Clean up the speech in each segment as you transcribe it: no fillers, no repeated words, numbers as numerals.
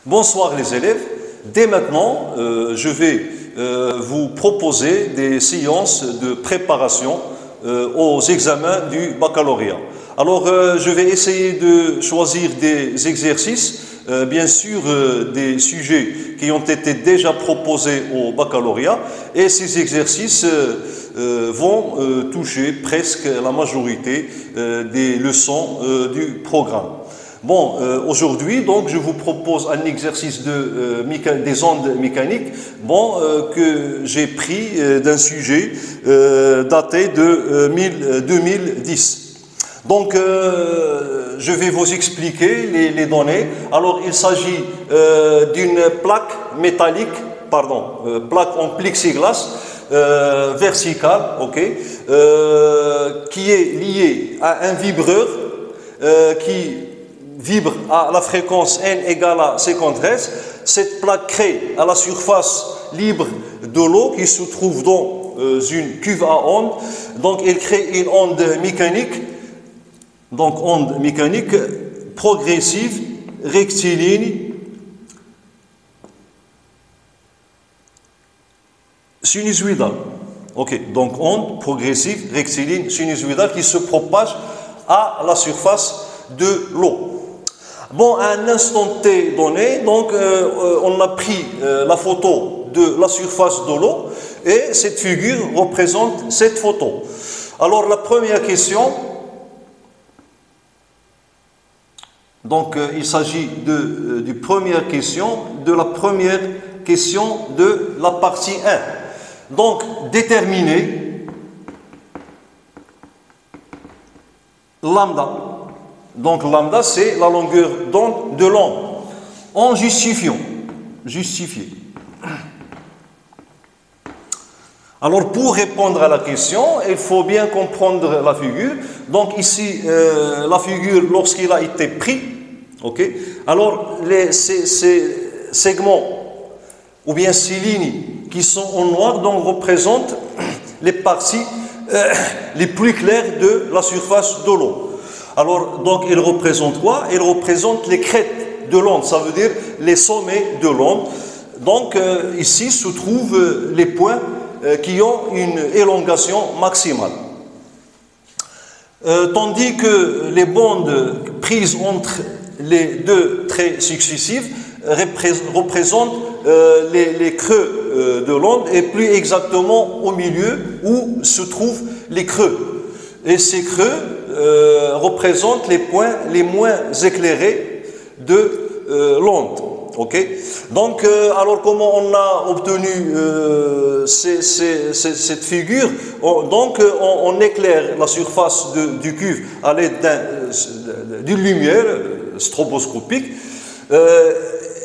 Bonsoir les élèves. Dès maintenant, je vais vous proposer des séances de préparation aux examens du baccalauréat. Alors, je vais essayer de choisir des exercices, bien sûr des sujets qui ont été déjà proposés au baccalauréat, et ces exercices vont toucher presque la majorité des leçons du programme. Bon, aujourd'hui, donc, je vous propose un exercice des ondes mécaniques, que j'ai pris d'un sujet daté de 2010. Donc, je vais vous expliquer les données. Alors, il s'agit d'une plaque métallique, plaque en plexiglas verticale, qui est liée à un vibreur qui vibre à la fréquence n égale à 50 Hz. Cette plaque crée à la surface libre de l'eau qui se trouve dans une cuve à ondes. Donc, elle crée une onde mécanique. Donc, onde mécanique progressive, rectiligne, sinusoïdale. Donc onde progressive, rectiligne, sinusoïdale qui se propage à la surface de l'eau. Bon, à un instant T donné, donc on a pris la photo de la surface de l'eau et cette figure représente cette photo. Alors, la première question. Donc, il s'agit de la première question de la partie 1. Donc, déterminer lambda. Donc, lambda, c'est la longueur d'onde de l'onde. En justifiant. Justifier. Alors, pour répondre à la question, il faut bien comprendre la figure. Donc, ici, la figure, lorsqu'il a été pris, alors, ces segments, ou bien ces lignes qui sont en noir, donc, représentent les parties les plus claires de la surface de l'eau. Alors, donc, ils représentent quoi? Ils représentent les crêtes de l'onde, ça veut dire les sommets de l'onde. Donc, ici se trouvent les points qui ont une élongation maximale. Tandis que les bandes prises entre les deux traits successifs représentent les creux de l'onde et plus exactement au milieu où se trouvent les creux. Et ces creux représentent les points les moins éclairés de l'onde. Donc, alors comment on a obtenu cette figure? On éclaire la surface du cuve à l'aide d'une lumière stroboscopique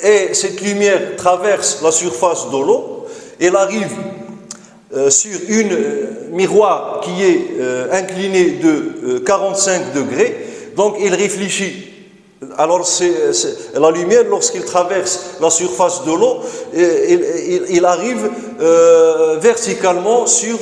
et cette lumière traverse la surface de l'eau. Elle arrive sur une miroir qui est incliné de 45 degrés. Donc, il réfléchit. Alors, la lumière, lorsqu'il traverse la surface de l'eau, il arrive verticalement sur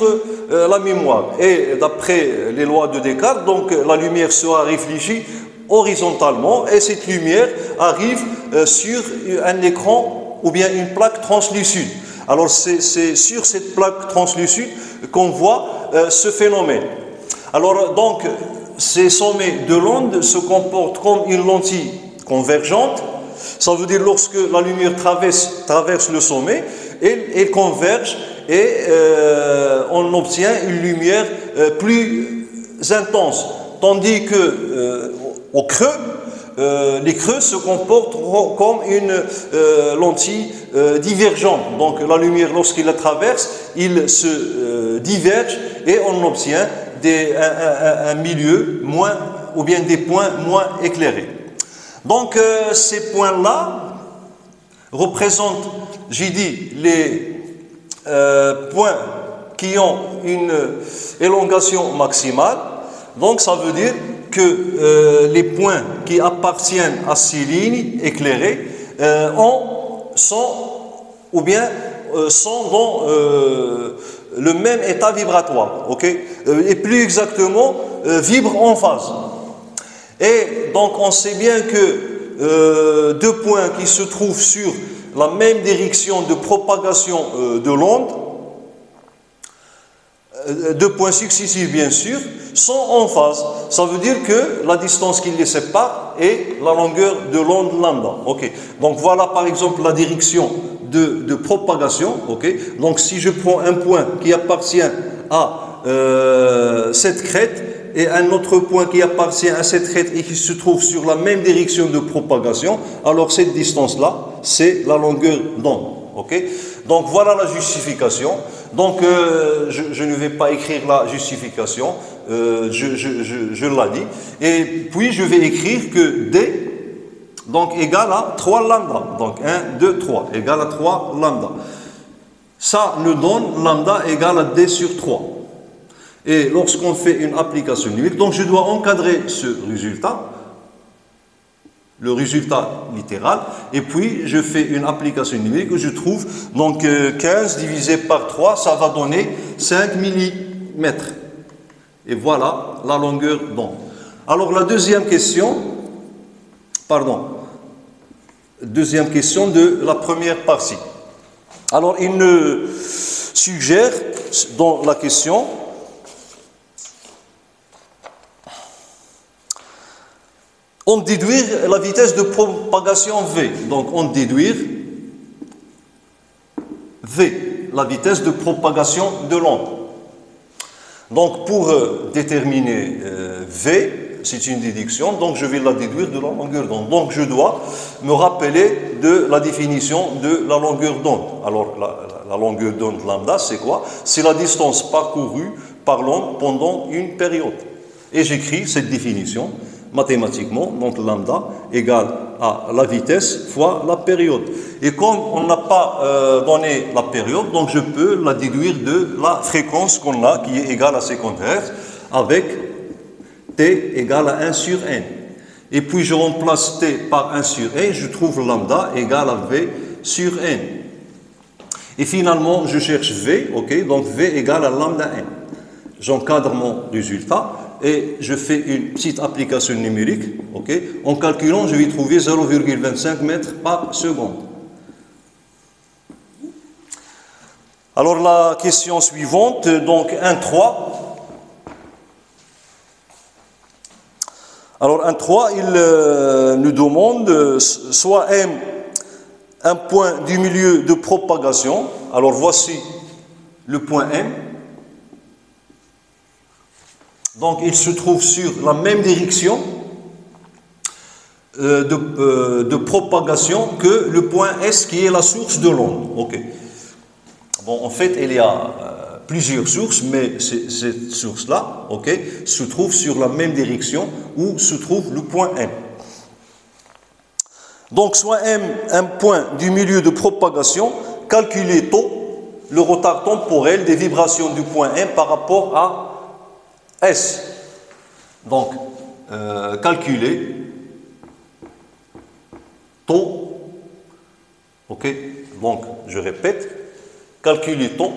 la mémoire. Et d'après les lois de Descartes, donc, la lumière sera réfléchie horizontalement et cette lumière arrive sur un écran ou bien une plaque translucide. Alors, c'est sur cette plaque translucide qu'on voit ce phénomène. Alors, donc, ces sommets de l'onde se comportent comme une lentille convergente. Ça veut dire lorsque la lumière traverse le sommet, elle converge et on obtient une lumière plus intense. Tandis que au creux, les creux se comportent comme une lentille divergente. Donc la lumière, lorsqu'il la traverse, il se diverge et on obtient un milieu moins, ou bien des points moins éclairés. Donc ces points-là représentent, j'ai dit, les points qui ont une élongation maximale. Donc ça veut dire que les points qui appartiennent à ces lignes éclairées sont dans le même état vibratoire, et plus exactement vibrent en phase. Et donc on sait bien que deux points qui se trouvent sur la même direction de propagation de l'onde, deux points successifs bien sûr, sont en phase. Ça veut dire que la distance qui les sépare est la longueur de l'onde lambda. Okay. Donc voilà par exemple la direction de propagation. Okay. Donc si je prends un point qui appartient à cette crête et un autre point qui appartient à cette crête et qui se trouve sur la même direction de propagation, alors cette distance-là, c'est la longueur d'onde. Okay. Donc voilà la justification. Donc je ne vais pas écrire la justification, je l'ai dit. Et puis je vais écrire que D donc égale à 3 lambda. Donc 1, 2, 3 égale à 3 lambda. Ça nous donne lambda égale à D sur 3. Et lorsqu'on fait une application numérique, donc je dois encadrer ce résultat, le résultat littéral, et puis je fais une application numérique où je trouve donc 15 divisé par 3, ça va donner 5 mm. Et voilà la longueur d'onde. Alors la deuxième question de la première partie. Alors il nous suggère dans la question on déduire la vitesse de propagation V. Donc, on déduire V, la vitesse de propagation de l'onde. Donc, pour déterminer V, c'est une déduction, donc je vais la déduire de la longueur d'onde. Donc, je dois me rappeler de la définition de la longueur d'onde. Alors, la longueur d'onde lambda, c'est quoi? C'est la distance parcourue par l'onde pendant une période. Et j'écris cette définition mathématiquement, donc lambda égale à la vitesse fois la période. Et comme on n'a pas donné la période, donc je peux la déduire de la fréquence qu'on a, qui est égale à 50 Hz, avec T égale à 1 sur N. Et puis je remplace T par 1 sur N, je trouve lambda égale à V sur N. Et finalement, je cherche V, ok, donc V égale à lambda N. J'encadre mon résultat. Et je fais une petite application numérique, okay. En calculant, je vais trouver 0,25 mètres par seconde. Alors la question suivante, donc 1,3. Alors 1,3, il nous demande soit M, un point du milieu de propagation. Alors voici le point M. Donc, il se trouve sur la même direction de propagation que le point S qui est la source de l'onde. Okay. Bon, en fait, il y a plusieurs sources, mais cette source-là, okay, se trouve sur la même direction où se trouve le point M. Donc, soit M, un point du milieu de propagation, calculez tôt le retard temporel des vibrations du point M par rapport à S. Donc, calculer taux, ok, donc je répète, calculer taux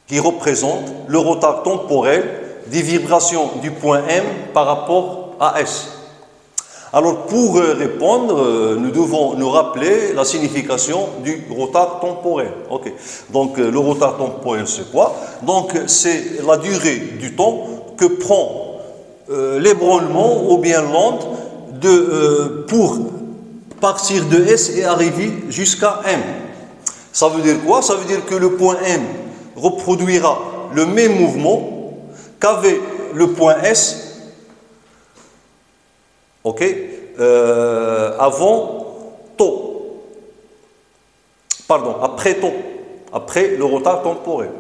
qui représente le retard temporel des vibrations du point M par rapport à S. Alors, pour répondre, nous devons nous rappeler la signification du retard temporel. Okay. Donc, le retard temporel, c'est quoi? Donc, c'est la durée du temps que prend l'ébranlement ou bien l'onde pour partir de S et arriver jusqu'à M. Ça veut dire quoi? Ça veut dire que le point M reproduira le même mouvement qu'avait le point S. Ok, avant taux, pardon, après taux, après le retard temporel.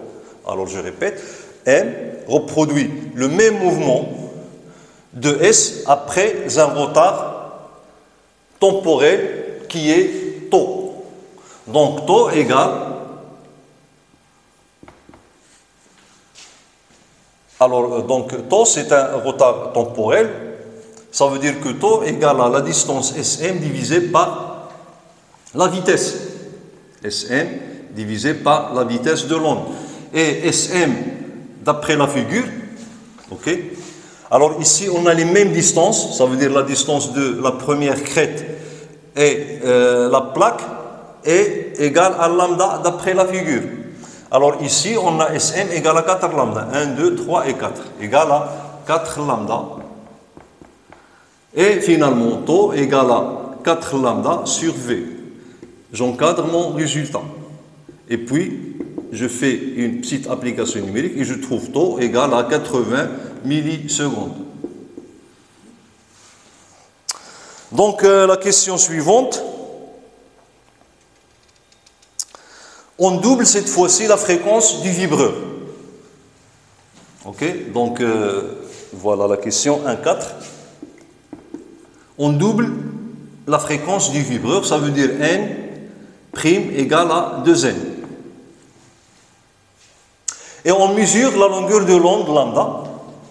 Alors je répète, M reproduit le même mouvement de S après un retard temporel qui est taux. Donc taux égale, alors donc taux c'est un retard temporel. Ça veut dire que taux égale à la distance SM divisé par la vitesse. SM divisé par la vitesse de l'onde. Et SM, d'après la figure, ok, Alors ici, on a les mêmes distances, ça veut dire la distance de la première crête et la plaque est égale à lambda d'après la figure. Alors ici, on a Sm égale à 4 lambda. 1, 2, 3 et 4. Égale à 4 lambda. Et finalement, tau égale à 4 lambda sur V. J'encadre mon résultat. Et puis, je fais une petite application numérique et je trouve tau égale à 80 millisecondes. Donc, la question suivante. On double cette fois-ci la fréquence du vibreur. Ok, donc voilà la question 1,4. On double la fréquence du vibreur, ça veut dire n prime égale à 2n. Et on mesure la longueur de l'onde lambda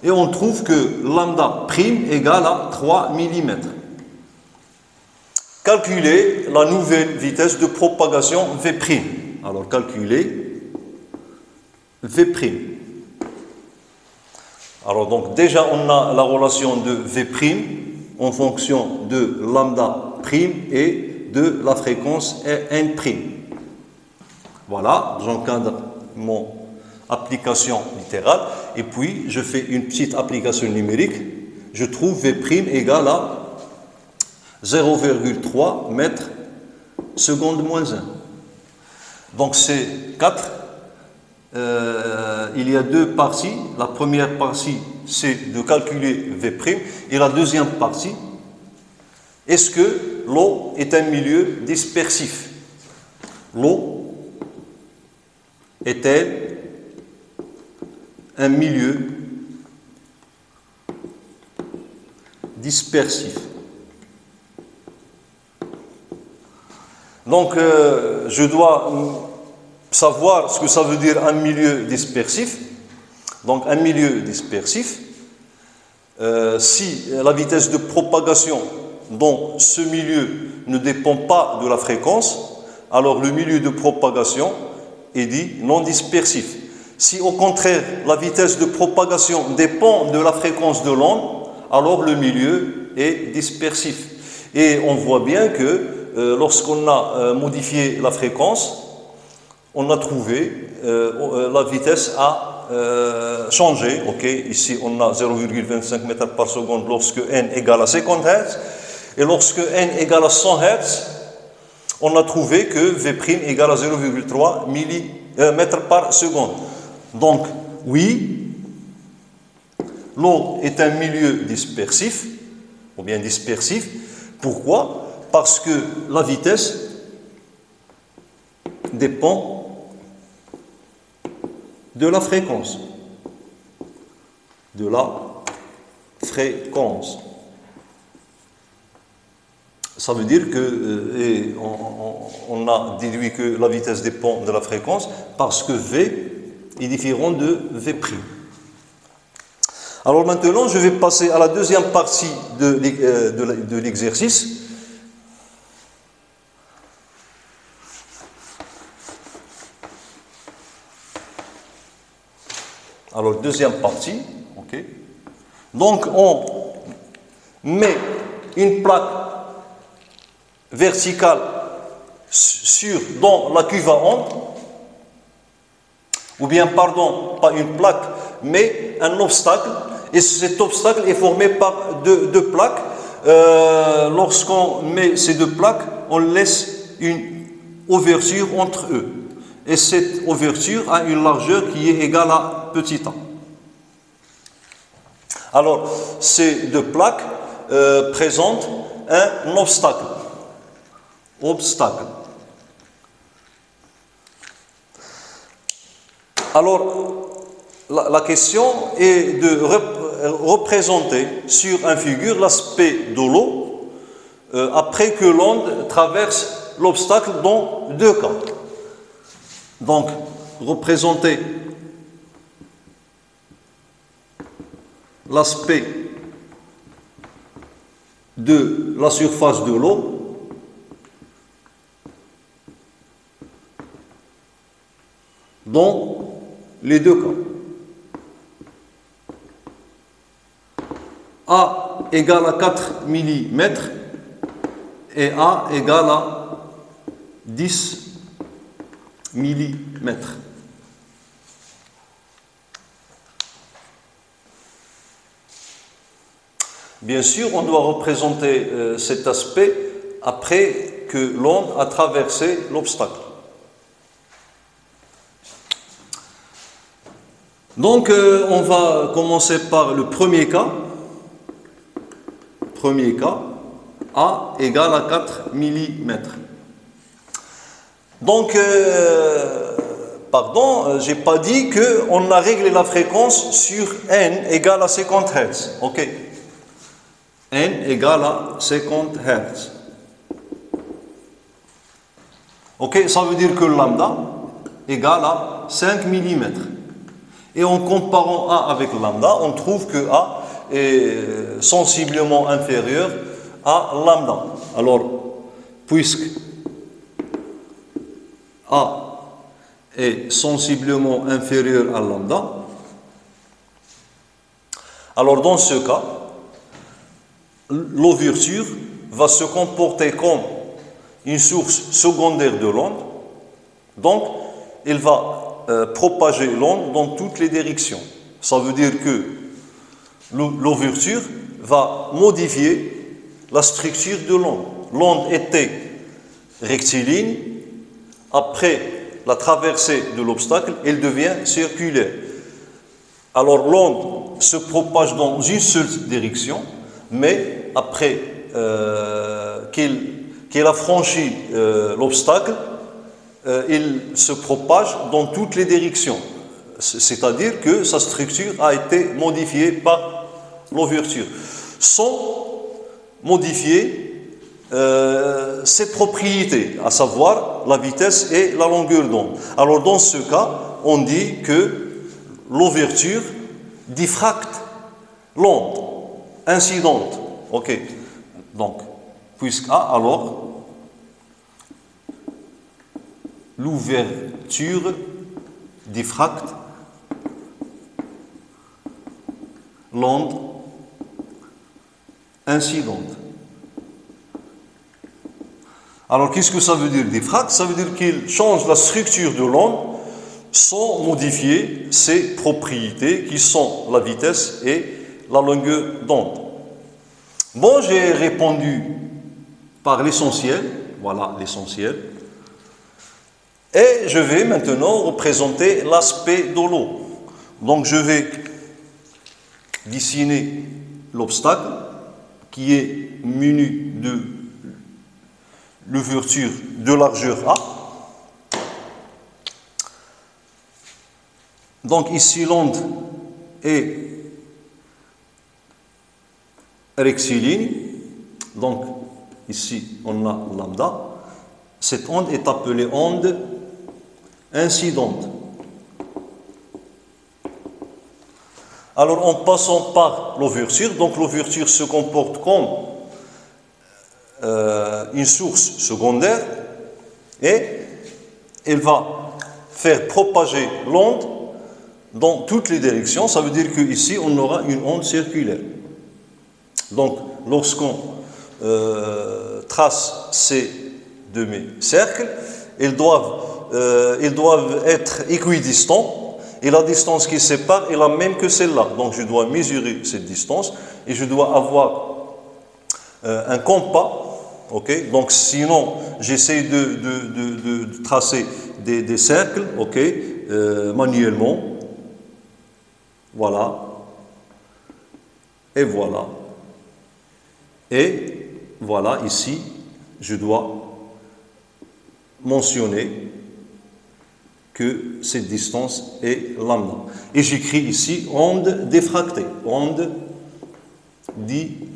et on trouve que lambda prime égale à 3 mm. Calculez la nouvelle vitesse de propagation V'. Alors, calculer V'. Alors, donc, déjà, on a la relation de V' en fonction de lambda prime et de la fréquence N'. Voilà, j'encadre mon application littérale et puis je fais une petite application numérique. Je trouve V' égale à 0,3 mètres seconde moins 1. Donc c'est 4. Il y a deux parties. La première partie, c'est de calculer V'. Et la deuxième partie, est-ce que l'eau est un milieu dispersif? L'eau est-elle un milieu dispersif? Donc, je dois savoir ce que ça veut dire un milieu dispersif. Donc, un milieu dispersif, si la vitesse de propagation dans ce milieu ne dépend pas de la fréquence, alors le milieu de propagation est dit non dispersif. Si au contraire, la vitesse de propagation dépend de la fréquence de l'onde, alors le milieu est dispersif. Et on voit bien que lorsqu'on a modifié la fréquence, on a trouvé la vitesse a changé. Okay. Ici, on a 0,25 mètres par seconde lorsque n égale à 50 Hz. Et lorsque n égale à 100 Hz, on a trouvé que V' égale à 0,3 mètres par seconde. Donc, oui, l'eau est un milieu dispersif, ou bien dispersif. Pourquoi ? Parce que la vitesse dépend de la fréquence. De la fréquence. Ça veut dire que, on a déduit que la vitesse dépend de la fréquence parce que V est différent de V'. Alors maintenant, je vais passer à la deuxième partie de l'exercice. Alors, deuxième partie, ok. Donc, on met une plaque verticale dans la cuve à onde, ou bien, pardon, pas une plaque, mais un obstacle, et cet obstacle est formé par deux plaques. Lorsqu'on met ces deux plaques, on laisse une ouverture entre eux. Et cette ouverture a une largeur qui est égale à petit a. Alors, ces deux plaques présentent un obstacle. Alors, la question est de représenter sur une figure l'aspect de l'eau après que l'onde traverse l'obstacle dans deux cas. Donc, représenter l'aspect de la surface de l'eau dans les deux cas. égale à 4 mm et A égale à 10 mm. Bien sûr, on doit représenter cet aspect après que l'onde a traversé l'obstacle. Donc, on va commencer par le premier cas. Premier cas, A égale à 4 mm. Donc, pardon, j'ai pas dit qu'on a réglé la fréquence sur n égale à 50 Hz. Ok. N égale à 50 Hz. Ok, ça veut dire que lambda égale à 5 mm. Et en comparant A avec lambda, on trouve que A est sensiblement inférieur à lambda. Alors, puisque A est sensiblement inférieur à lambda, alors dans ce cas, l'ouverture va se comporter comme une source secondaire de l'onde, donc elle va propager l'onde dans toutes les directions. Ça veut dire que l'ouverture va modifier la structure de l'onde. L'onde était rectiligne, après la traversée de l'obstacle, elle devient circulaire. Alors l'onde se propage dans une seule direction, mais après qu'elle a franchi l'obstacle, il se propage dans toutes les directions. C'est-à-dire que sa structure a été modifiée par l'ouverture, sans modifier ses propriétés, à savoir la vitesse et la longueur d'onde. Alors dans ce cas, on dit que l'ouverture diffracte l'onde incidente. Ok. Donc, puisque A, alors, l'ouverture diffracte l'onde incidente. Alors, qu'est-ce que ça veut dire diffracte? Ça veut dire qu'il change la structure de l'onde sans modifier ses propriétés qui sont la vitesse et la longueur d'onde. Bon, j'ai répondu par l'essentiel, voilà l'essentiel. Et je vais maintenant représenter l'aspect de l'eau. Donc je vais dessiner l'obstacle qui est muni de l'ouverture de largeur A. Donc ici l'onde est rectiligne, donc ici on a lambda. Cette onde est appelée onde incidente. Alors en passant par l'ouverture, donc l'ouverture se comporte comme une source secondaire et elle va faire propager l'onde dans toutes les directions. Ça veut dire qu'ici on aura une onde circulaire. Donc lorsqu'on trace ces demi-cercles, ils doivent être équidistants et la distance qui sépare est la même que celle-là. Donc je dois mesurer cette distance et je dois avoir un compas. Okay? Donc sinon j'essaie de tracer des cercles, okay? Manuellement. Voilà. Et voilà. Et voilà, ici, je dois mentionner que cette distance est lambda. Et j'écris ici onde diffractée. Onde diffractée.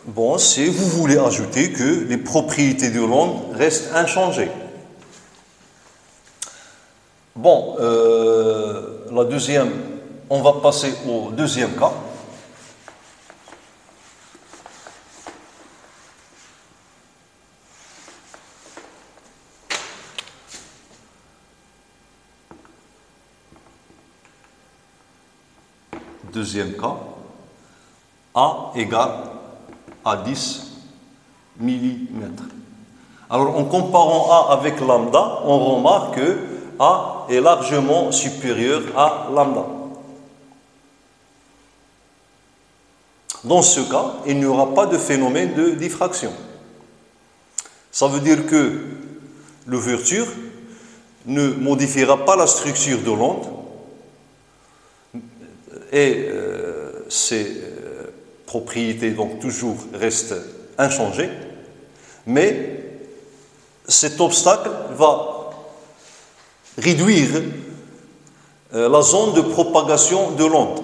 Bon, si vous voulez ajouter que les propriétés de l'onde restent inchangées. Bon, on va passer au deuxième cas. Deuxième cas, A égale à 10 millimètres. Alors, en comparant A avec lambda, on remarque que A est largement supérieur à lambda. Dans ce cas, il n'y aura pas de phénomène de diffraction. Ça veut dire que l'ouverture ne modifiera pas la structure de l'onde et ses propriétés donc toujours restent inchangées, mais cet obstacle va réduire la zone de propagation de l'onde.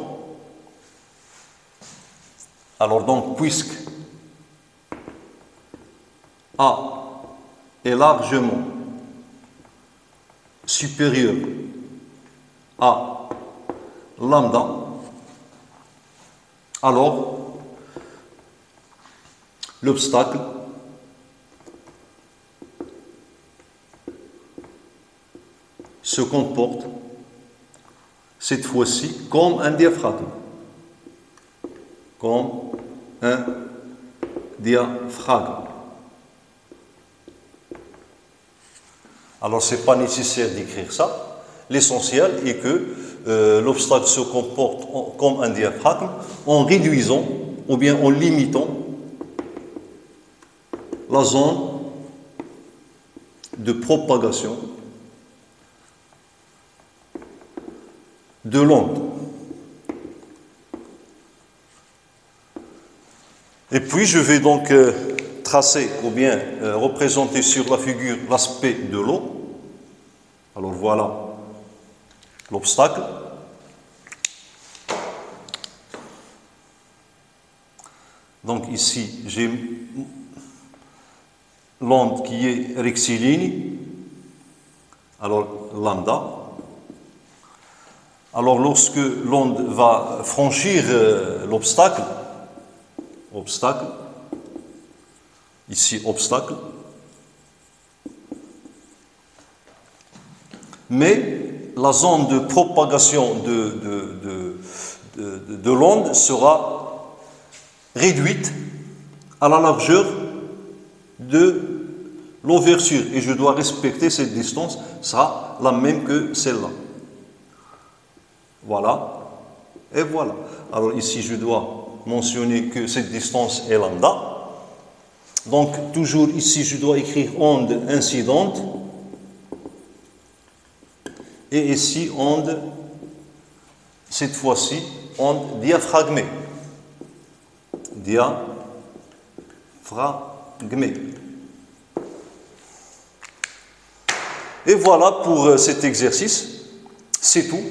Alors donc, puisque A est largement supérieur à lambda, alors l'obstacle se comporte cette fois-ci comme un diaphragme. Comme un diaphragme. Alors, ce n'est pas nécessaire d'écrire ça. L'essentiel est que l'obstacle se comporte comme un diaphragme en réduisant ou bien en limitant la zone de propagation de l'onde. Et puis, je vais donc tracer ou bien représenter sur la figure l'aspect de l'eau. Alors, voilà l'obstacle. Donc, ici, j'ai l'onde qui est rectiligne. Alors, lambda. Alors, lorsque l'onde va franchir l'obstacle, ici obstacle, mais la zone de propagation de l'onde sera réduite à la largeur de l'ouverture et je dois respecter cette distance, sera la même que celle-là. Voilà, et voilà. Alors ici je dois mentionner que cette distance est lambda. Donc, toujours ici, je dois écrire onde incidente. Et ici, onde, cette fois-ci, onde diaphragmée. Diaphragmée. Et voilà pour cet exercice. C'est tout.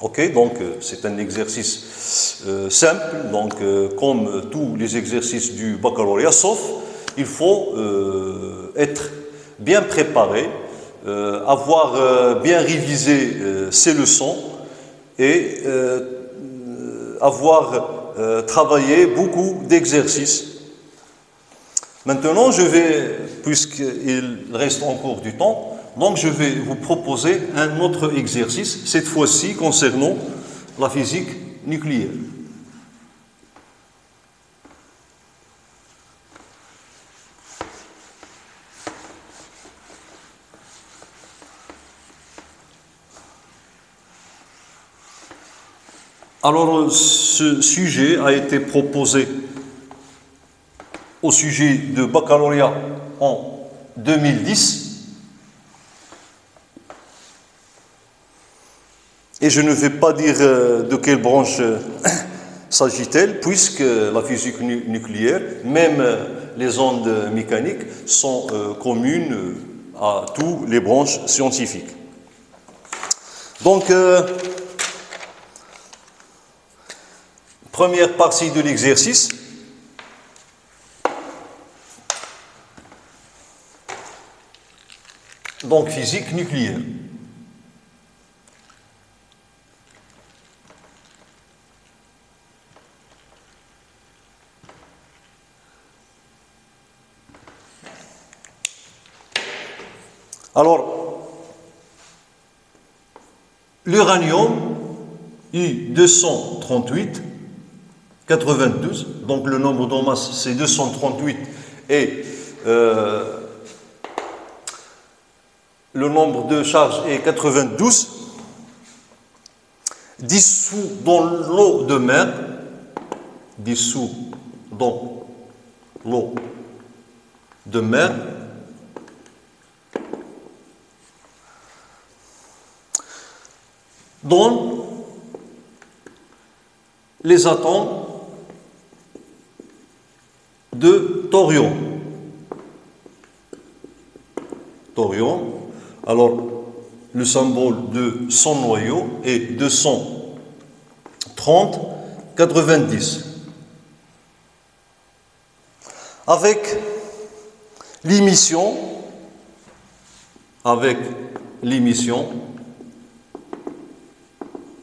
Ok, donc c'est un exercice simple, donc comme tous les exercices du baccalauréat, sauf il faut être bien préparé, avoir bien révisé ses leçons et avoir travaillé beaucoup d'exercices. Maintenant, je vais, puisqu'il reste encore du temps, donc je vais vous proposer un autre exercice, cette fois-ci concernant la physique nucléaire. Alors, ce sujet a été proposé au sujet de baccalauréat en 2010. Et je ne vais pas dire de quelle branche s'agit-elle, puisque la physique nucléaire, même les ondes mécaniques, sont communes à toutes les branches scientifiques. Donc, première partie de l'exercice. Donc, physique nucléaire. Alors, l'uranium U238, 92, donc le nombre de masse c'est 238 et le nombre de charges est 92, dissous dans l'eau de mer, dissous dans l'eau de mer, donne les atomes de thorium. Thorium, alors le symbole de son noyau est 230, 90. Avec l'émission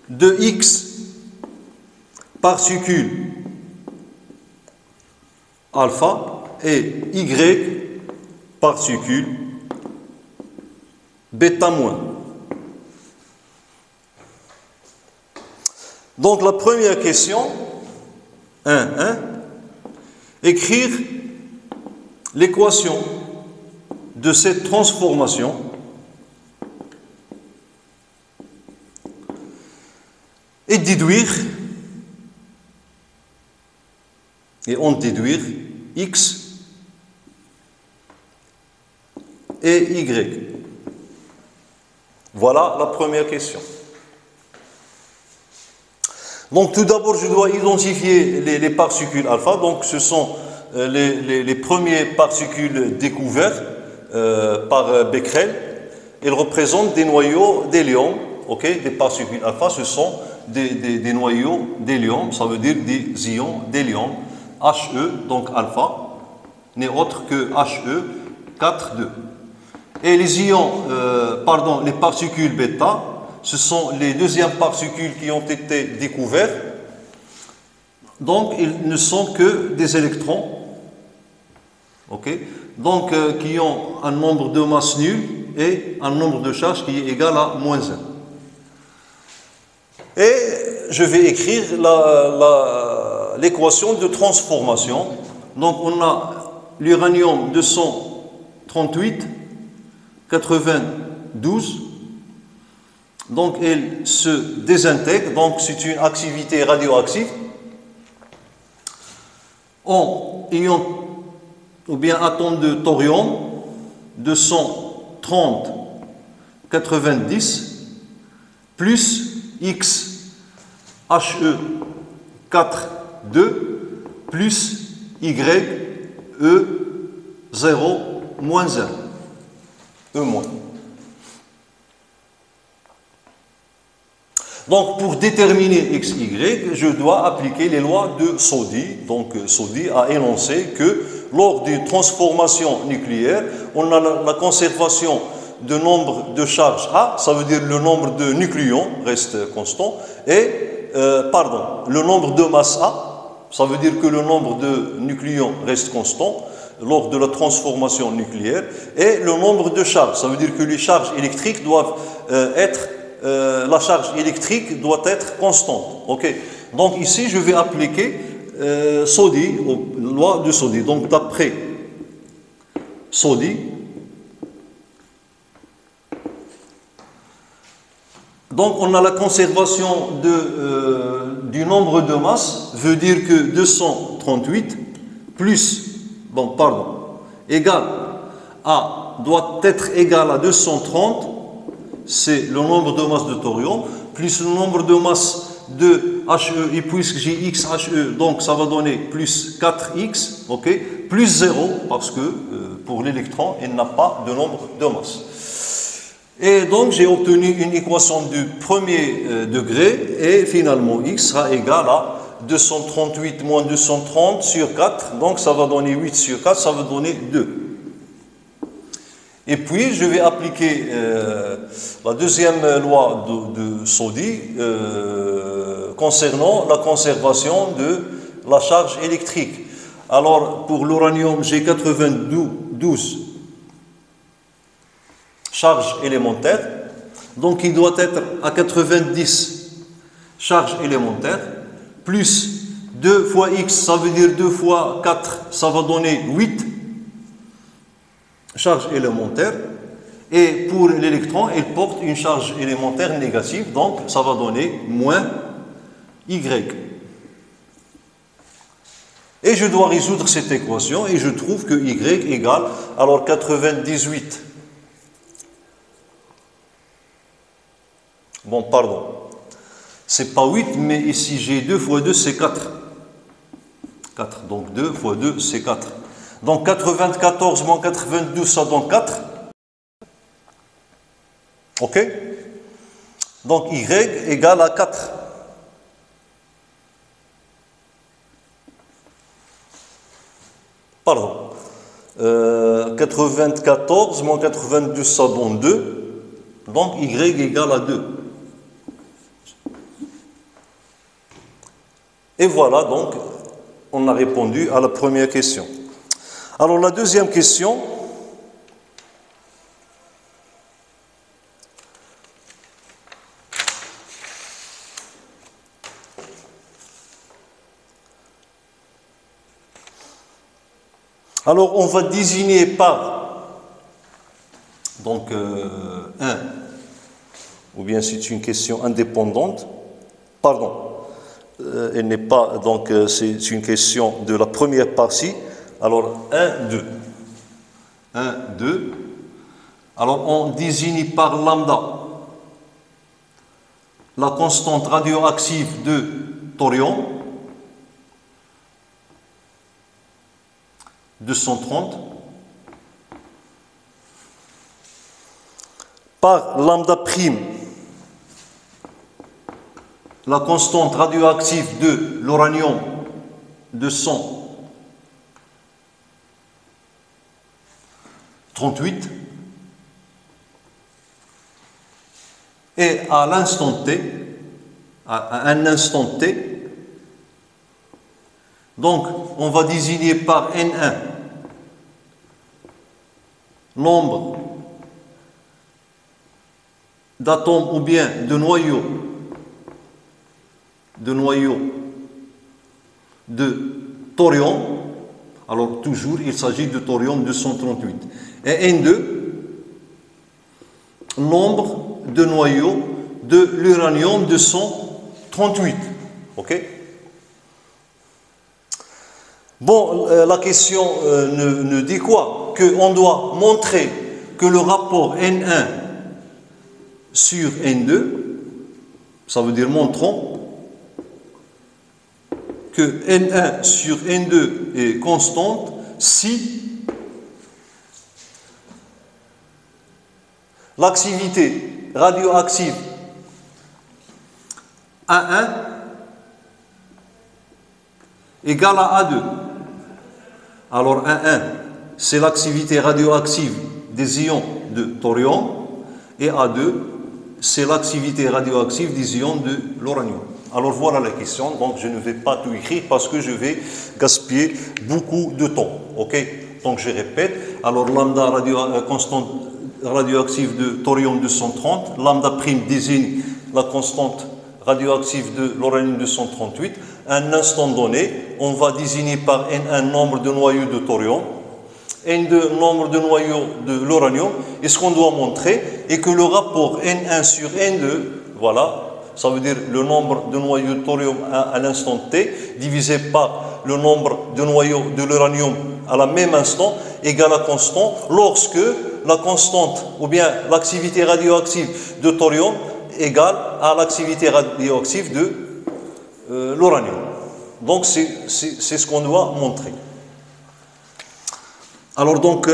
de X particules alpha et Y particules bêta moins. Donc la première question, 1, écrire l'équation de cette transformation et déduire, et en déduire X et Y. Voilà la première question. Donc tout d'abord, je dois identifier les particules alpha. Donc ce sont les premières particules découvertes par Becquerel. Ils représentent des noyaux d'hélium. Okay? Des particules alpha, ce sont des noyaux d'hélium, ça veut dire des ions d'hélium. He, donc alpha, n'est autre que He 4,2. Et les ions, les particules bêta, ce sont les deuxièmes particules qui ont été découvertes. Donc, ils ne sont que des électrons, okay? Donc, qui ont un nombre de masse nul et un nombre de charge qui est égal à -1. Et je vais écrire l'équation de transformation. Donc, on a l'uranium 238, 92. Donc, elle se désintègre. Donc, c'est une activité radioactive. En ion ou bien atome de thorium 230, 90 plus X He 4,2 plus Y E 0 moins 1. E moins. Donc, pour déterminer X, Y, je dois appliquer les lois de Soddy. Donc, Soddy a énoncé que lors d'une transformation nucléaire, on a la conservation de nombre de charges A, ça veut dire le nombre de nucléons reste constant, et, le nombre de masse A, ça veut dire que le nombre de nucléons reste constant lors de la transformation nucléaire, et le nombre de charges, ça veut dire que les charges électriques doivent la charge électrique doit être constante. Okay? Donc ici, je vais appliquer Soddy, loi de Soddy. Donc d'après Soddy, donc on a la conservation du nombre de masse, veut dire que 238 plus, égal à, doit être égal à 230, c'est le nombre de masse de thorium, plus le nombre de masse de He, et puisque j'ai X He, donc ça va donner plus 4X, okay, plus 0, parce que pour l'électron, il n'a pas de nombre de masse. Et donc j'ai obtenu une équation du premier degré, et finalement X sera égal à 238 moins 230 sur 4, donc ça va donner 8 sur 4, ça va donner 2. Et puis, je vais appliquer la deuxième loi de Soddy concernant la conservation de la charge électrique. Alors, pour l'uranium, j'ai 92 charges élémentaires. Donc, il doit être à 90 charge élémentaire, plus 2 fois x, ça veut dire 2 fois 4, ça va donner 8 charge élémentaire. Et pour l'électron, il porte une charge élémentaire négative, donc ça va donner moins y. Et je dois résoudre cette équation et je trouve que y égale, alors 98. Bon, pardon. C'est pas 8, mais ici j'ai 2 fois 2, c'est 4. 4. Donc 2 fois 2, c'est 4. Donc 94 moins 92, ça donne 4. Ok? Donc y égale à 4. Pardon. 94 moins 92, ça donne 2. Donc y égale à 2. Et voilà, donc, on a répondu à la première question. Alors la deuxième question. Alors, on va désigner par, donc, 1, ou bien c'est une question indépendante, pardon, elle n'est pas, donc, c'est une question de la première partie, alors 1, 2. 1, 2. Alors, on désigne par lambda la constante radioactive de thorium, 230, par lambda prime la constante radioactive de l'uranium 238 et à l'instant T, à un instant T, donc on va désigner par N1 nombre d'atomes ou bien de noyaux de thorium. Alors toujours il s'agit de thorium 238. Et N2 nombre de noyaux de l'uranium 238. Ok? Bon, la question ne dit quoi? Qu'on doit montrer que le rapport N1 sur N2, ça veut dire montrons que N1 sur N2 est constante si l'activité radioactive A1 égale à A2. Alors A1, c'est l'activité radioactive des ions de thorium et A2, c'est l'activité radioactive des ions de l'uranium. Alors voilà la question, donc je ne vais pas tout écrire parce que je vais gaspiller beaucoup de temps. Ok? Donc je répète, alors lambda constante radioactive de thorium 230, lambda prime désigne la constante radioactive de l'uranium 238. À un instant donné, on va désigner par N1 nombre de noyaux de thorium, N2 nombre de noyaux de l'uranium, et ce qu'on doit montrer est que le rapport N1 sur N2, voilà, ça veut dire le nombre de noyaux de thorium à l'instant T, divisé par le nombre de noyaux de l'uranium à la même instant, égale à constant, lorsque la constante, ou bien l'activité radioactive de thorium égale à l'activité radioactive de l'uranium. Donc c'est ce qu'on doit montrer. Alors donc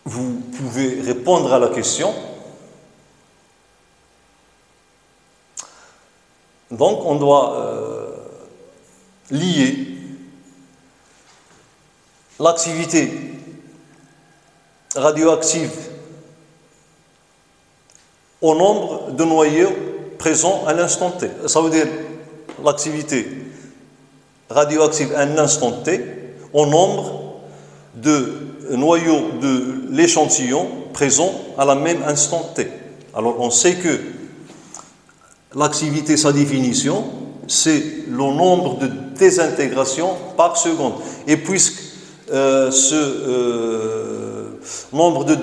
vous pouvez répondre à la question. Donc on doit lier l'activité radioactive au nombre de noyaux présents à l'instant T. Ça veut dire l'activité radioactive à un instant T au nombre de noyaux de l'échantillon présent à la même instant T. Alors on sait que l'activité, sa définition, c'est le nombre de désintégrations par seconde. Et puisque ce nombre de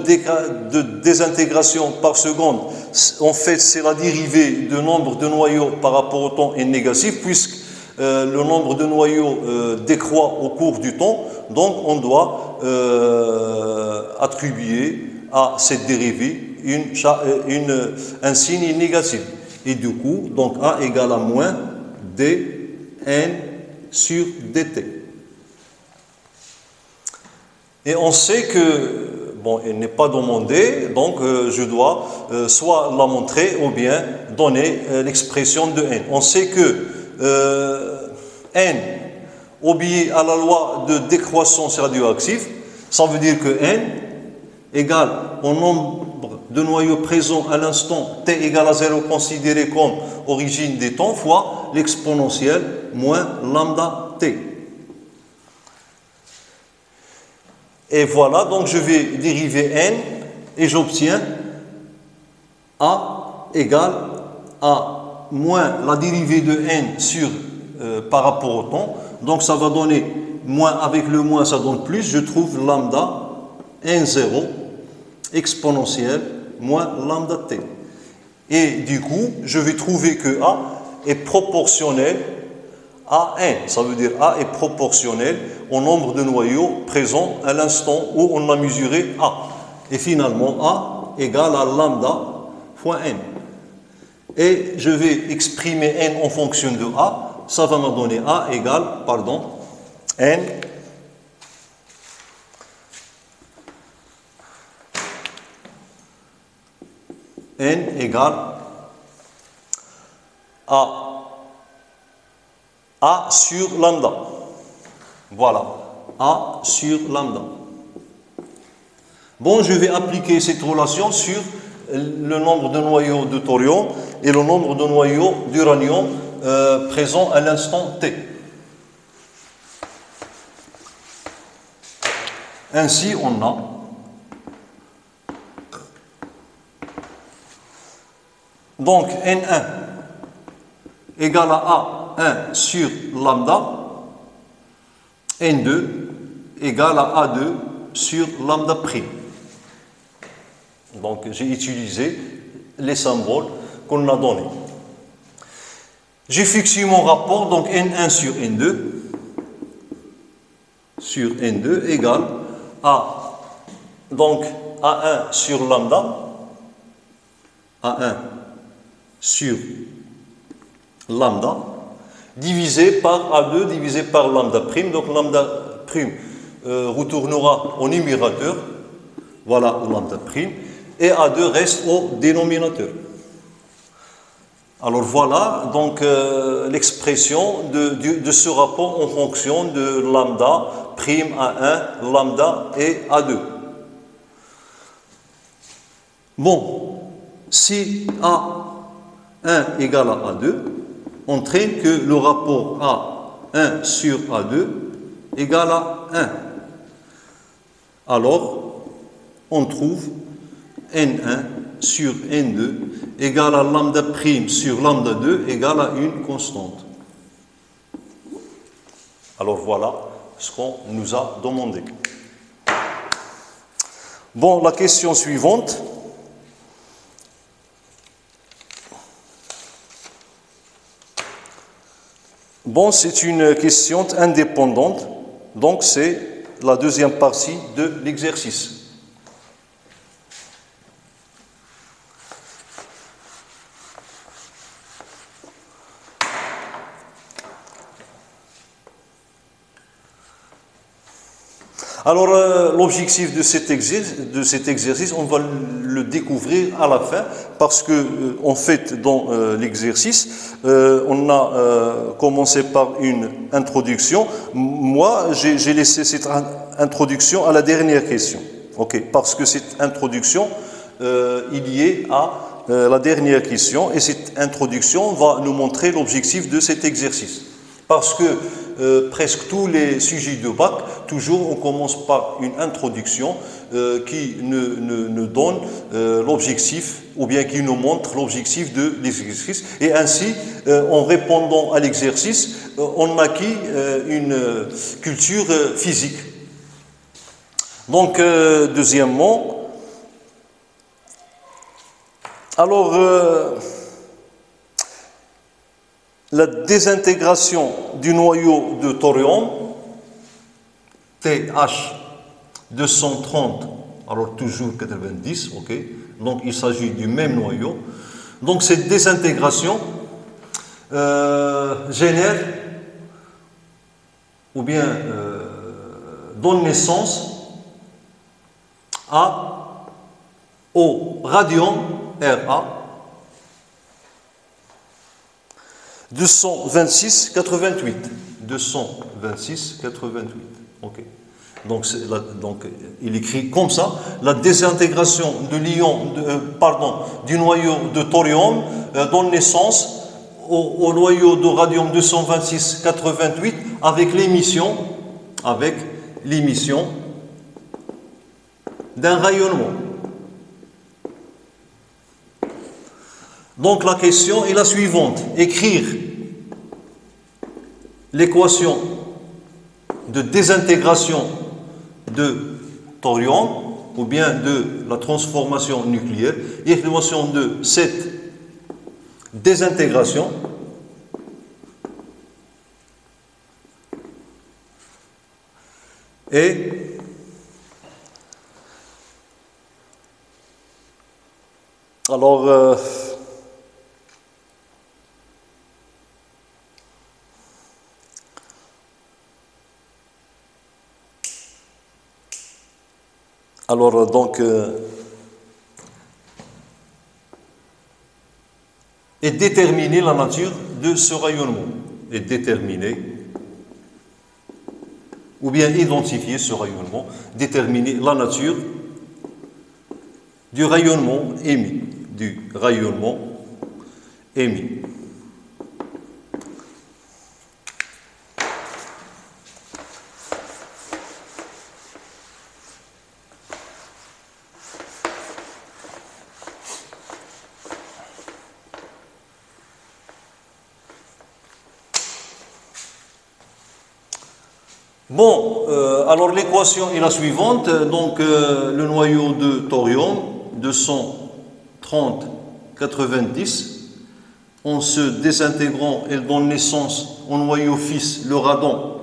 désintégrations par seconde, en fait, c'est la dérivée du nombre de noyaux par rapport au temps est négatif, puisque le nombre de noyaux décroît au cours du temps, donc on doit attribuer à cette dérivée un signe négatif. Et du coup, donc A égale à moins dn sur dt. Et on sait que, bon, il n'est pas demandé, donc je dois soit la montrer ou bien donner l'expression de n. On sait que n obéit à la loi de décroissance radioactive. Ça veut dire que n égale au nombre de noyaux présents à l'instant t égale à 0 considéré comme origine des temps fois l'exponentielle moins lambda t. Et voilà, donc je vais dériver n et j'obtiens a égale à moins la dérivée de n sur par rapport au temps. Donc ça va donner moins avec le moins, ça donne plus. Je trouve lambda n0 exponentielle moins lambda t. Et du coup, je vais trouver que a est proportionnel à n. Ça veut dire a est proportionnel au nombre de noyaux présents à l'instant où on a mesuré a. Et finalement, a égale à lambda fois n. Et je vais exprimer n en fonction de a. Ça va me donner a égale, n égale a sur lambda. Voilà, a sur lambda. Bon, je vais appliquer cette relation sur le nombre de noyaux de thorium et le nombre de noyaux d'uranium présents à l'instant t. Ainsi, on a donc N1 égale à A1 sur lambda, N2 égale à A2 sur lambda prime. Donc j'ai utilisé les symboles qu'on a donnés. J'ai fixé mon rapport, donc N1 sur N2 égale à donc A1 sur lambda, A1 sur lambda, divisé par A2 divisé par lambda prime. Donc lambda prime retournera au numérateur, voilà lambda prime, et A2 reste au dénominateur. Alors voilà donc l'expression de ce rapport en fonction de lambda, prime A1, lambda et A2. Bon, si A1 égale à A2, on traîne que le rapport A1 sur A2 égale à 1. Alors, on trouve N1 sur N2 égale à lambda prime sur lambda 2 égale à une constante. Alors voilà ce qu'on nous a demandé. Bon, la question suivante. Bon, c'est une question indépendante, donc c'est la deuxième partie de l'exercice. Alors, l'objectif de cet exercice, on va le découvrir à la fin, parce que, en fait, dans l'exercice, on a commencé par une introduction. Moi, j'ai laissé cette introduction à la dernière question, parce que cette introduction est liée à la dernière question, et cette introduction va nous montrer l'objectif de cet exercice. Parce que presque tous les sujets de bac, toujours on commence par une introduction qui nous donne l'objectif, ou bien qui nous montre l'objectif de l'exercice. Et ainsi, en répondant à l'exercice, on acquit une culture physique. Donc, deuxièmement, alors, la désintégration du noyau de thorium, TH230, alors toujours 90, ok, donc il s'agit du même noyau. Donc cette désintégration génère ou bien donne naissance au radium Ra 226,88. 226,88. Ok. Donc, il écrit comme ça, la désintégration de l'ion, du noyau de thorium donne naissance au noyau de radium 226,88 avec l'émission d'un rayonnement. Donc la question est la suivante, écrire l'équation de désintégration de thorium ou bien de la transformation nucléaire, l'équation de cette désintégration est et déterminer la nature de ce rayonnement, et déterminer ou bien identifier ce rayonnement, déterminer la nature du rayonnement émis, Bon, alors l'équation est la suivante. Donc le noyau de thorium 230,90, en se désintégrant, elle donne naissance au noyau fils, le radium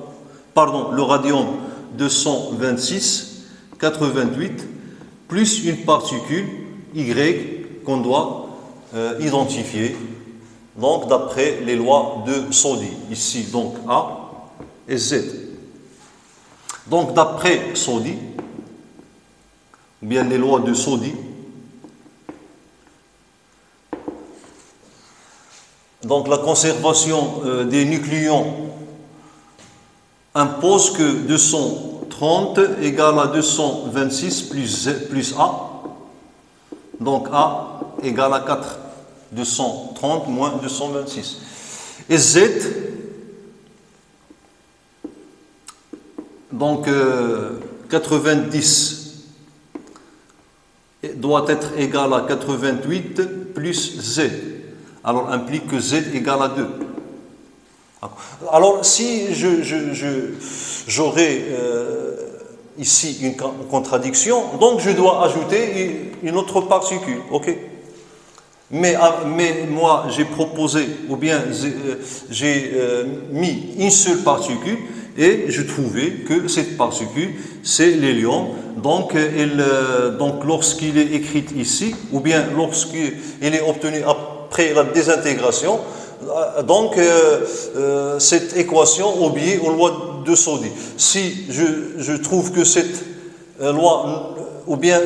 226,88, plus une particule Y qu'on doit identifier, donc d'après les lois de Soddy. Ici, donc A et Z. Donc, d'après Soddy, ou bien les lois de Soddy, donc la conservation des nucléons impose que 230 égale à 226 plus A, donc A égale à 4, 230 moins 226. Et Z, donc 90 doit être égal à 88 plus Z. Alors implique que Z égale à 2. Alors si j'aurais ici une contradiction, donc je dois ajouter une autre particule, ok? Mais moi j'ai proposé, ou bien j'ai mis une seule particule, et je trouvais que cette particule, c'est l'hélium. Donc, lorsqu'il est écrit ici, ou bien lorsqu'il est obtenu après la désintégration, donc cette équation obéit aux lois de Soddy. Si je trouve que cette loi, ou bien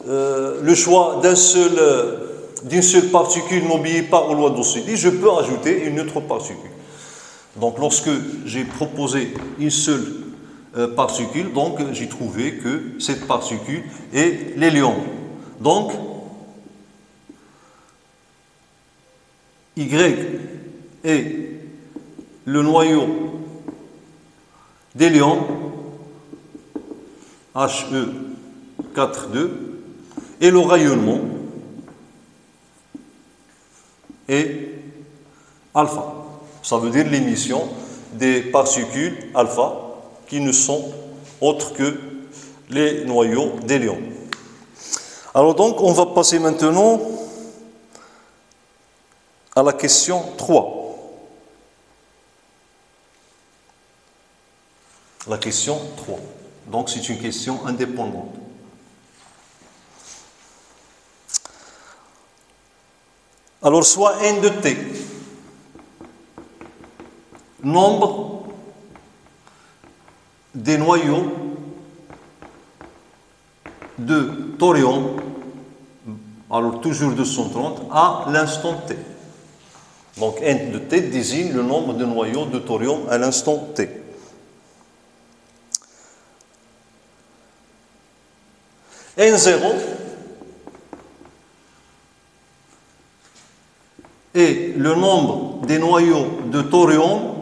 le choix d'une seule particule n'obéit pas aux lois de Soddy, je peux ajouter une autre particule. Donc, lorsque j'ai proposé une seule particule, donc j'ai trouvé que cette particule est l'hélium. Donc, Y est le noyau d'hélium He4,2 et le rayonnement est alpha. Ça veut dire l'émission des particules alpha qui ne sont autres que les noyaux d'hélium. Alors donc, on va passer maintenant à la question 3. La question 3. Donc, c'est une question indépendante. Alors, soit n de t, nombre des noyaux de thorium, alors toujours 230, à l'instant t. Donc n de t désigne le nombre de noyaux de thorium à l'instant t. N0 est le nombre des noyaux de thorium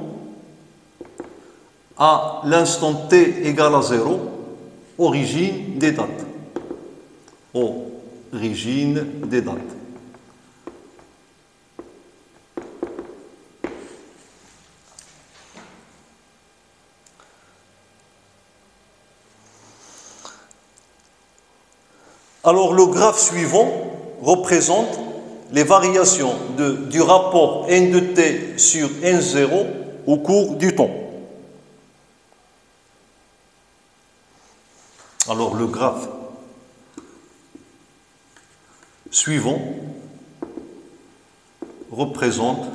à l'instant t égale à 0, origine des dates. Origine des dates. Alors le graphe suivant représente les variations du rapport n de t sur n0 au cours du temps. Alors le graphe suivant représente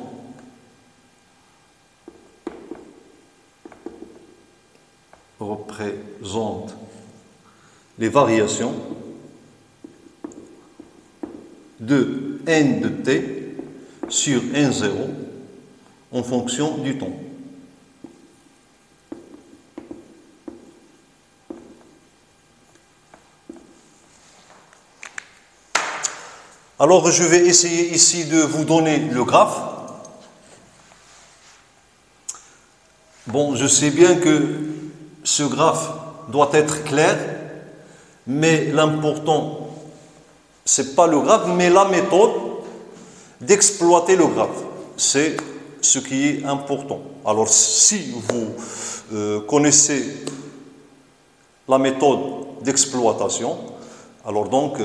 les variations de n de t sur n0 en fonction du temps. Alors je vais essayer ici de vous donner le graphe. Bon, je sais bien que ce graphe doit être clair, mais l'important, ce n'est pas le graphe, mais la méthode d'exploiter le graphe. C'est ce qui est important. Alors, si vous connaissez la méthode d'exploitation, alors donc,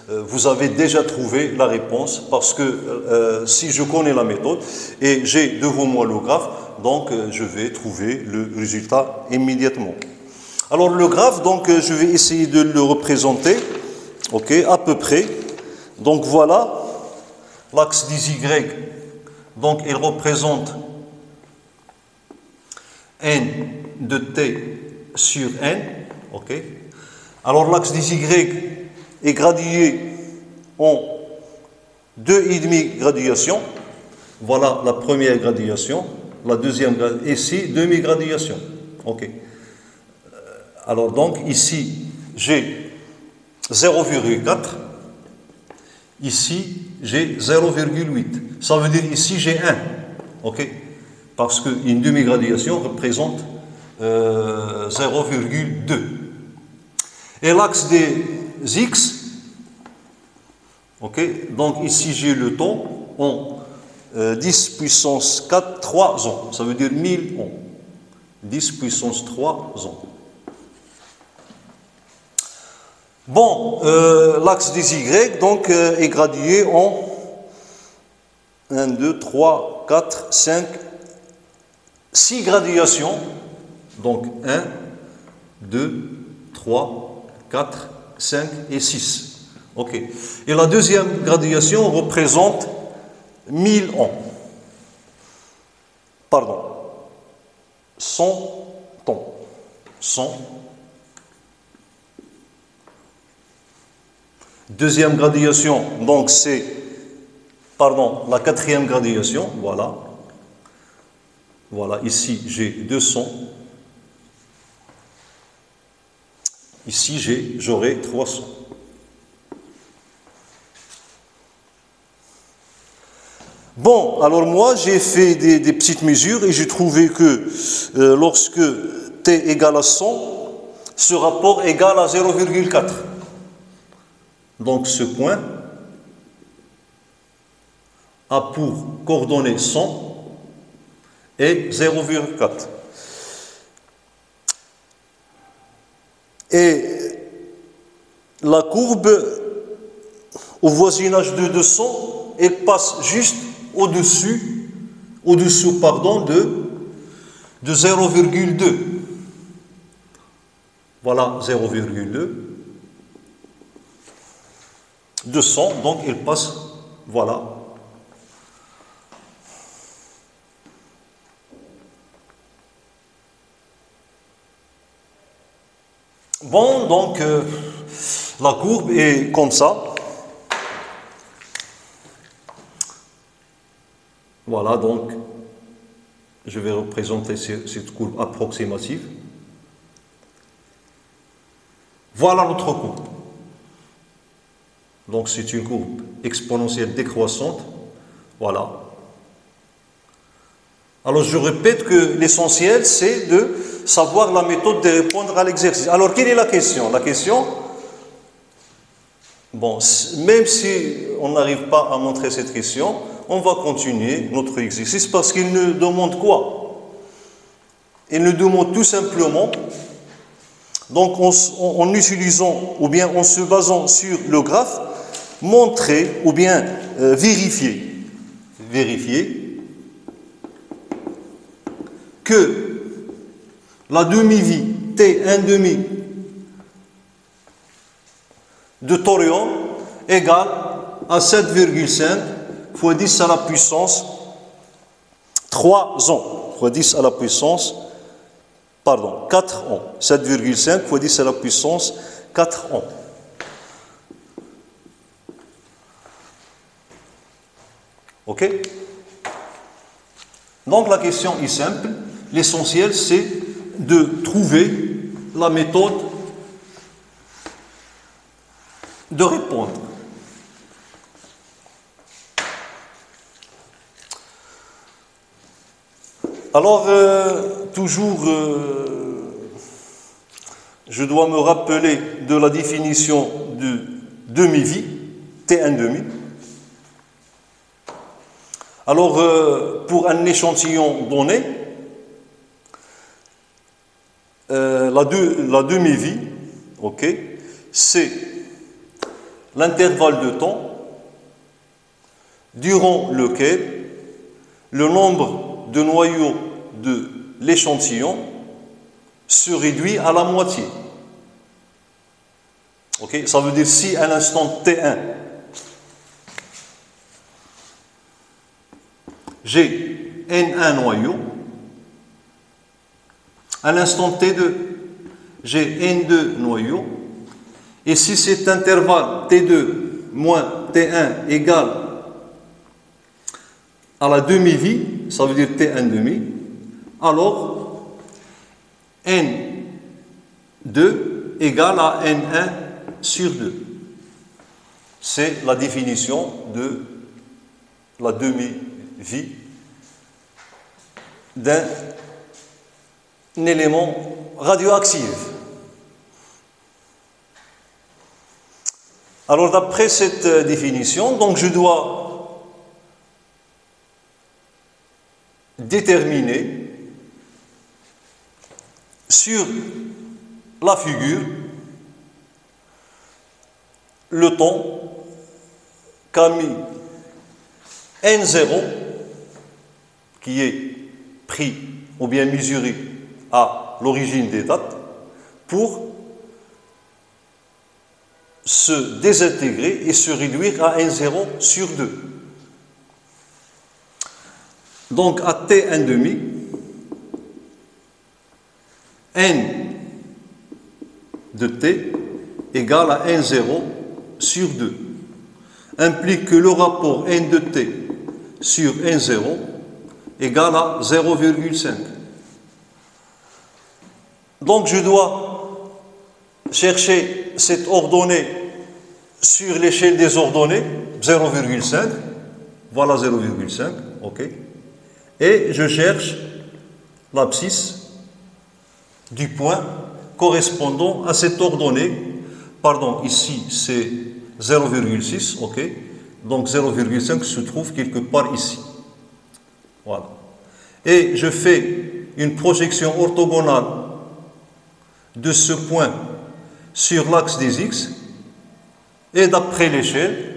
vous avez déjà trouvé la réponse, parce que si je connais la méthode et j'ai devant moi le graphe, donc je vais trouver le résultat immédiatement. Alors le graphe, donc je vais essayer de le représenter, ok, à peu près. Donc voilà, l'axe des Y, donc il représente n de t sur n, ok. Alors l'axe des Y est gradué en 2,5 graduations. Voilà la première graduation, la deuxième graduation, ici demi-graduation. Ok. Alors donc ici j'ai 0,4, ici j'ai 0,8. Ça veut dire ici j'ai 1. Ok. Parce qu'une demi-graduation représente 0,2. Et l'axe des X, ok, donc ici j'ai le temps en 10 puissance 4, 3 ans, ça veut dire 1000 ans. 10 puissance 3 ans. Bon, l'axe des Y donc est gradué en 1, 2, 3, 4, 5, 6 graduations. Donc 1, 2, 3, 4, 5 et 6. Ok. Et la deuxième graduation représente 1000 ans. Pardon. 100 ans. 100. Deuxième graduation, donc c'est, pardon, la quatrième graduation, voilà. Voilà, ici j'ai 200. Ici, j'aurai 300. Bon, alors moi j'ai fait des petites mesures et j'ai trouvé que lorsque t égale à 100, ce rapport égale à 0,4. Donc ce point a pour coordonnée 100 et 0,4. Et la courbe au voisinage de 200, elle passe juste au-dessous de 0,2. Voilà 0,2. 200, donc elle passe, voilà. Bon, donc la courbe est comme ça. Voilà, donc je vais représenter cette courbe approximative. Voilà notre courbe. Donc c'est une courbe exponentielle décroissante. Voilà. Alors je répète que l'essentiel c'est de savoir la méthode de répondre à l'exercice. Alors quelle est la question? La question, bon, même si on n'arrive pas à montrer cette question, on va continuer notre exercice parce qu'il nous demande quoi? Il nous demande tout simplement, donc en utilisant ou bien en se basant sur le graphe, montrer ou bien vérifier que la demi-vie T1,5 de thorium égale à 7,5 fois 10 à la puissance 3 ans, fois 10 à la puissance, pardon, 4 ans. 7,5 fois 10 à la puissance 4 ans. Ok? Donc la question est simple. L'essentiel, c'est de trouver la méthode de répondre. Alors, toujours, je dois me rappeler de la définition de demi-vie, T1,5. Alors, pour un échantillon donné, la demi-vie, ok, c'est l'intervalle de temps durant lequel le nombre de noyaux de l'échantillon se réduit à la moitié. Ok, ça veut dire si à l'instant T1, j'ai N1 noyaux, à l'instant T2, j'ai N2 noyaux, et si cet intervalle T2 moins T1 égale à la demi-vie, ça veut dire T1,5, alors N2 égale à N1 sur 2. C'est la définition de la demi-vie d'un élément radioactif. Alors d'après cette définition, donc je dois déterminer sur la figure le temps qu'a mis N0 qui est pris ou bien mesuré à l'origine des dates pour se désintégrer et se réduire à N0 sur 2. Donc à T1,5, N de T égale à N0 sur 2 implique que le rapport N de T sur N0 égale à 0,5. Donc je dois chercher cette ordonnée sur l'échelle des ordonnées, 0,5. voilà 0,5, ok. Et je cherche l'abscisse du point correspondant à cette ordonnée. Pardon, ici c'est 0,6, ok. Donc 0,5 se trouve quelque part ici. Voilà. Et je fais une projection orthogonale de ce point sur l'axe des x. Et d'après l'échelle,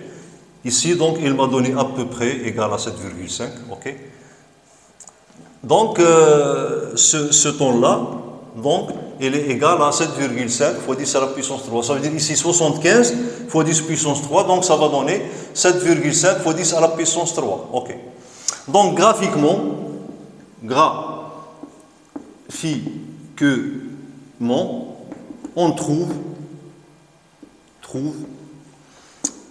ici, donc, il m'a donné à peu près égal à 7,5, ok. Donc, ce ton-là, donc, il est égal à 7,5 fois 10 à la puissance 3. Ça veut dire ici 75 fois 10 puissance 3, donc ça va donner 7,5 fois 10 à la puissance 3, ok. Donc, graphiquement, on trouve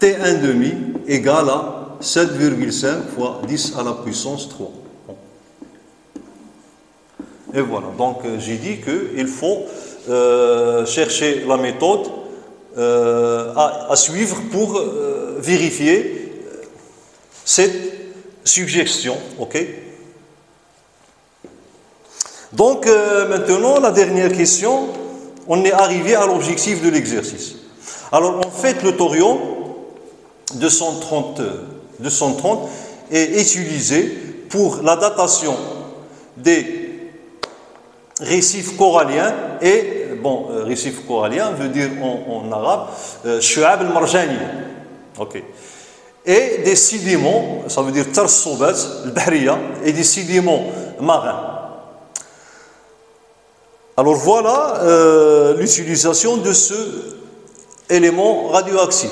T1 demi égale à 7,5 fois 10 à la puissance 3. Et voilà, donc j'ai dit qu'il faut chercher la méthode à suivre pour vérifier cette suggestion, ok. Donc maintenant, la dernière question, on est arrivé à l'objectif de l'exercice. Alors en fait, le thorium 230 est utilisé pour la datation des récifs coralliens et, bon, récif corallien veut dire en arabe, shu'ab al-marjani, ok. Et des sédiments, ça veut dire tarsobat, al-bahriya, et des sédiments marins. Alors voilà l'utilisation de ce élément radioactif.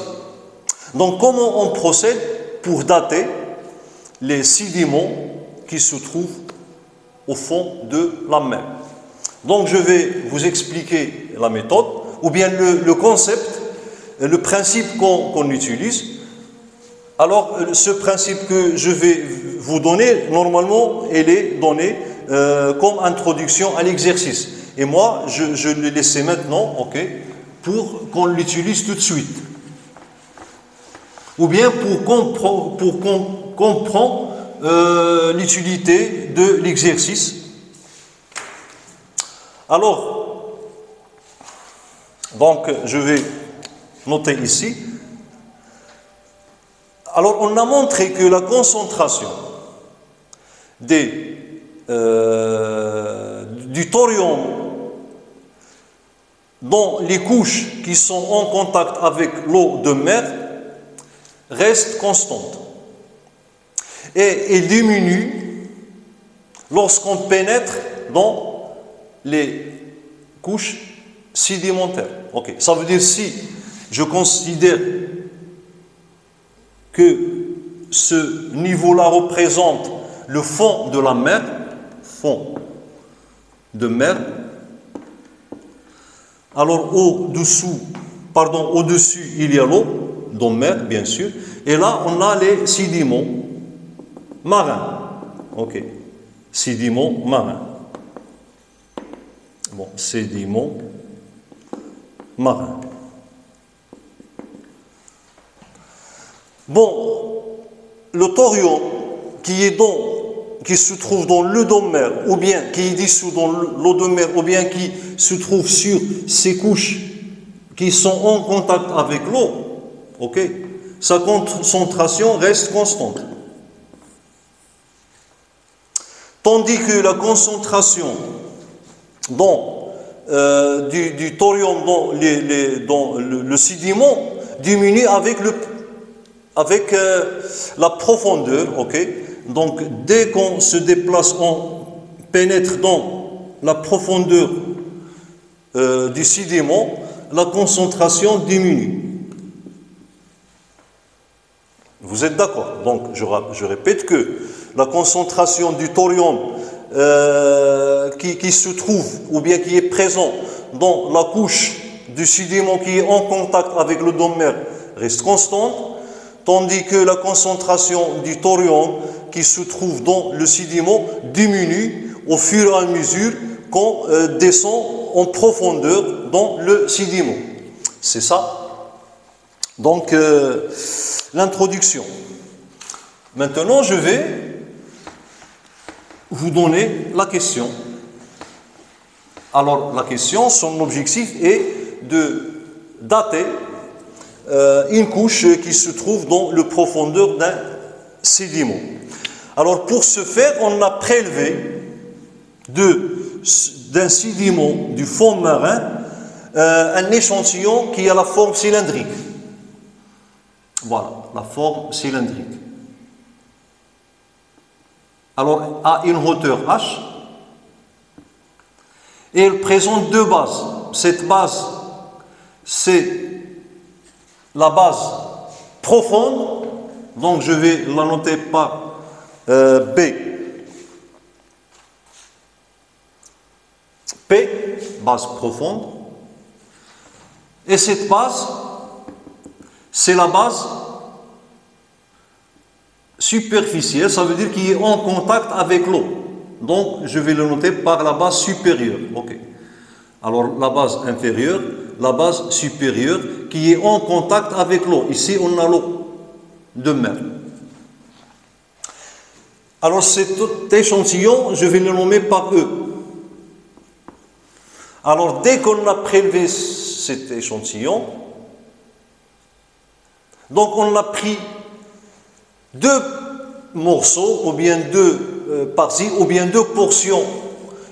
Donc comment on procède pour dater les sédiments qui se trouvent au fond de la mer? Donc je vais vous expliquer la méthode, ou bien le concept, le principe qu'on utilise. Alors ce principe que je vais vous donner, normalement, il est donné comme introduction à l'exercice. Et moi, je le laisse maintenant, ok, pour qu'on l'utilise tout de suite. Ou bien pour qu'on comprenne l'utilité de l'exercice. Alors, donc, je vais noter ici. Alors, on a montré que la concentration du thorium dans les couches qui sont en contact avec l'eau de mer reste constante et diminue lorsqu'on pénètre dans les couches sédimentaires. Ok, ça veut dire si je considère que ce niveau-là représente le fond de la mer, fond de mer, alors au-dessus, il y a l'eau, dans mer, bien sûr, et là, on a les sédiments marins. Ok, sédiments marins. Bon, sédiments marins. Bon, le thorium qui se trouve dans l'eau de mer, ou bien qui est dissous dans l'eau de mer, ou bien qui se trouve sur ces couches qui sont en contact avec l'eau, ok, sa concentration reste constante. Tandis que la concentration du thorium dans le sédiment diminue avec la profondeur, ok. Donc, dès qu'on se déplace, on pénètre dans la profondeur du sédiment, la concentration diminue. Vous êtes d'accord? Donc, je répète que la concentration du thorium qui se trouve, ou bien qui est présent dans la couche du sédiment qui est en contact avec le dôme mer reste constante, tandis que la concentration du thorium qui se trouve dans le sédiment diminue au fur et à mesure qu'on descend en profondeur dans le sédiment. C'est ça. Donc, l'introduction. Maintenant, je vais vous donner la question. Alors, la question, son objectif est de dater une couche qui se trouve dans la profondeur d'un sédiment. Alors, pour ce faire, on a prélevé d'un sédiment du fond marin un échantillon qui a la forme cylindrique. Voilà, la forme cylindrique. Alors, à une hauteur h, et il présente deux bases. Cette base, c'est la base profonde, donc je vais la noter par B. P, base profonde. Et cette base, c'est la base superficielle, ça veut dire qu'il est en contact avec l'eau. Donc, je vais le noter par la base supérieure. Ok. Alors, la base inférieure, la base supérieure, qui est en contact avec l'eau. Ici, on a l'eau de mer. Alors, cet échantillon, je vais le nommer par E. Alors, dès qu'on a prélevé cet échantillon, donc on a pris deux morceaux, ou bien deux parties, ou bien deux portions.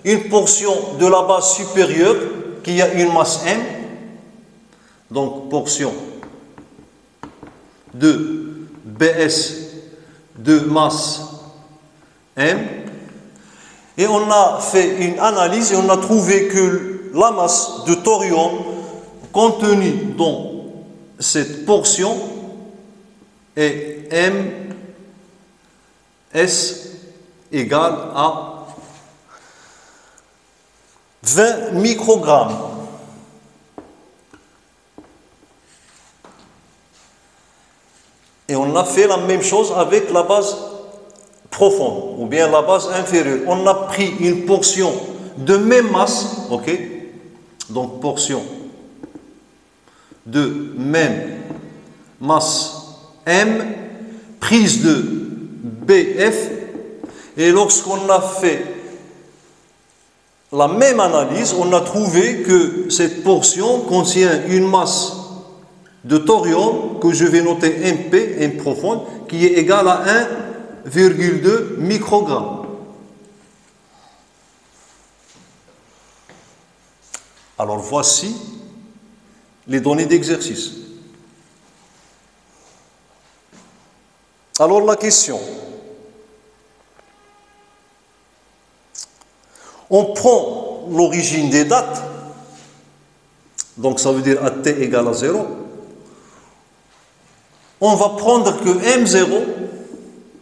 Une portion de la base supérieure qui a une masse M, donc portion de BS de masse M, et on a fait une analyse et on a trouvé que la masse de thorium contenue dans cette portion est MS égale à 20 microgrammes. Et on a fait la même chose avec la base profonde, ou bien la base inférieure. On a pris une portion de même masse, ok? Donc portion de même masse M, prise de BF, et lorsqu'on a fait la même analyse, on a trouvé que cette portion contient une masse de thorium que je vais noter MP, M profonde, qui est égale à 1,2 microgramme. Alors voici les données d'exercice. Alors la question. On prend l'origine des dates, donc ça veut dire à t égale à 0. On va prendre que M0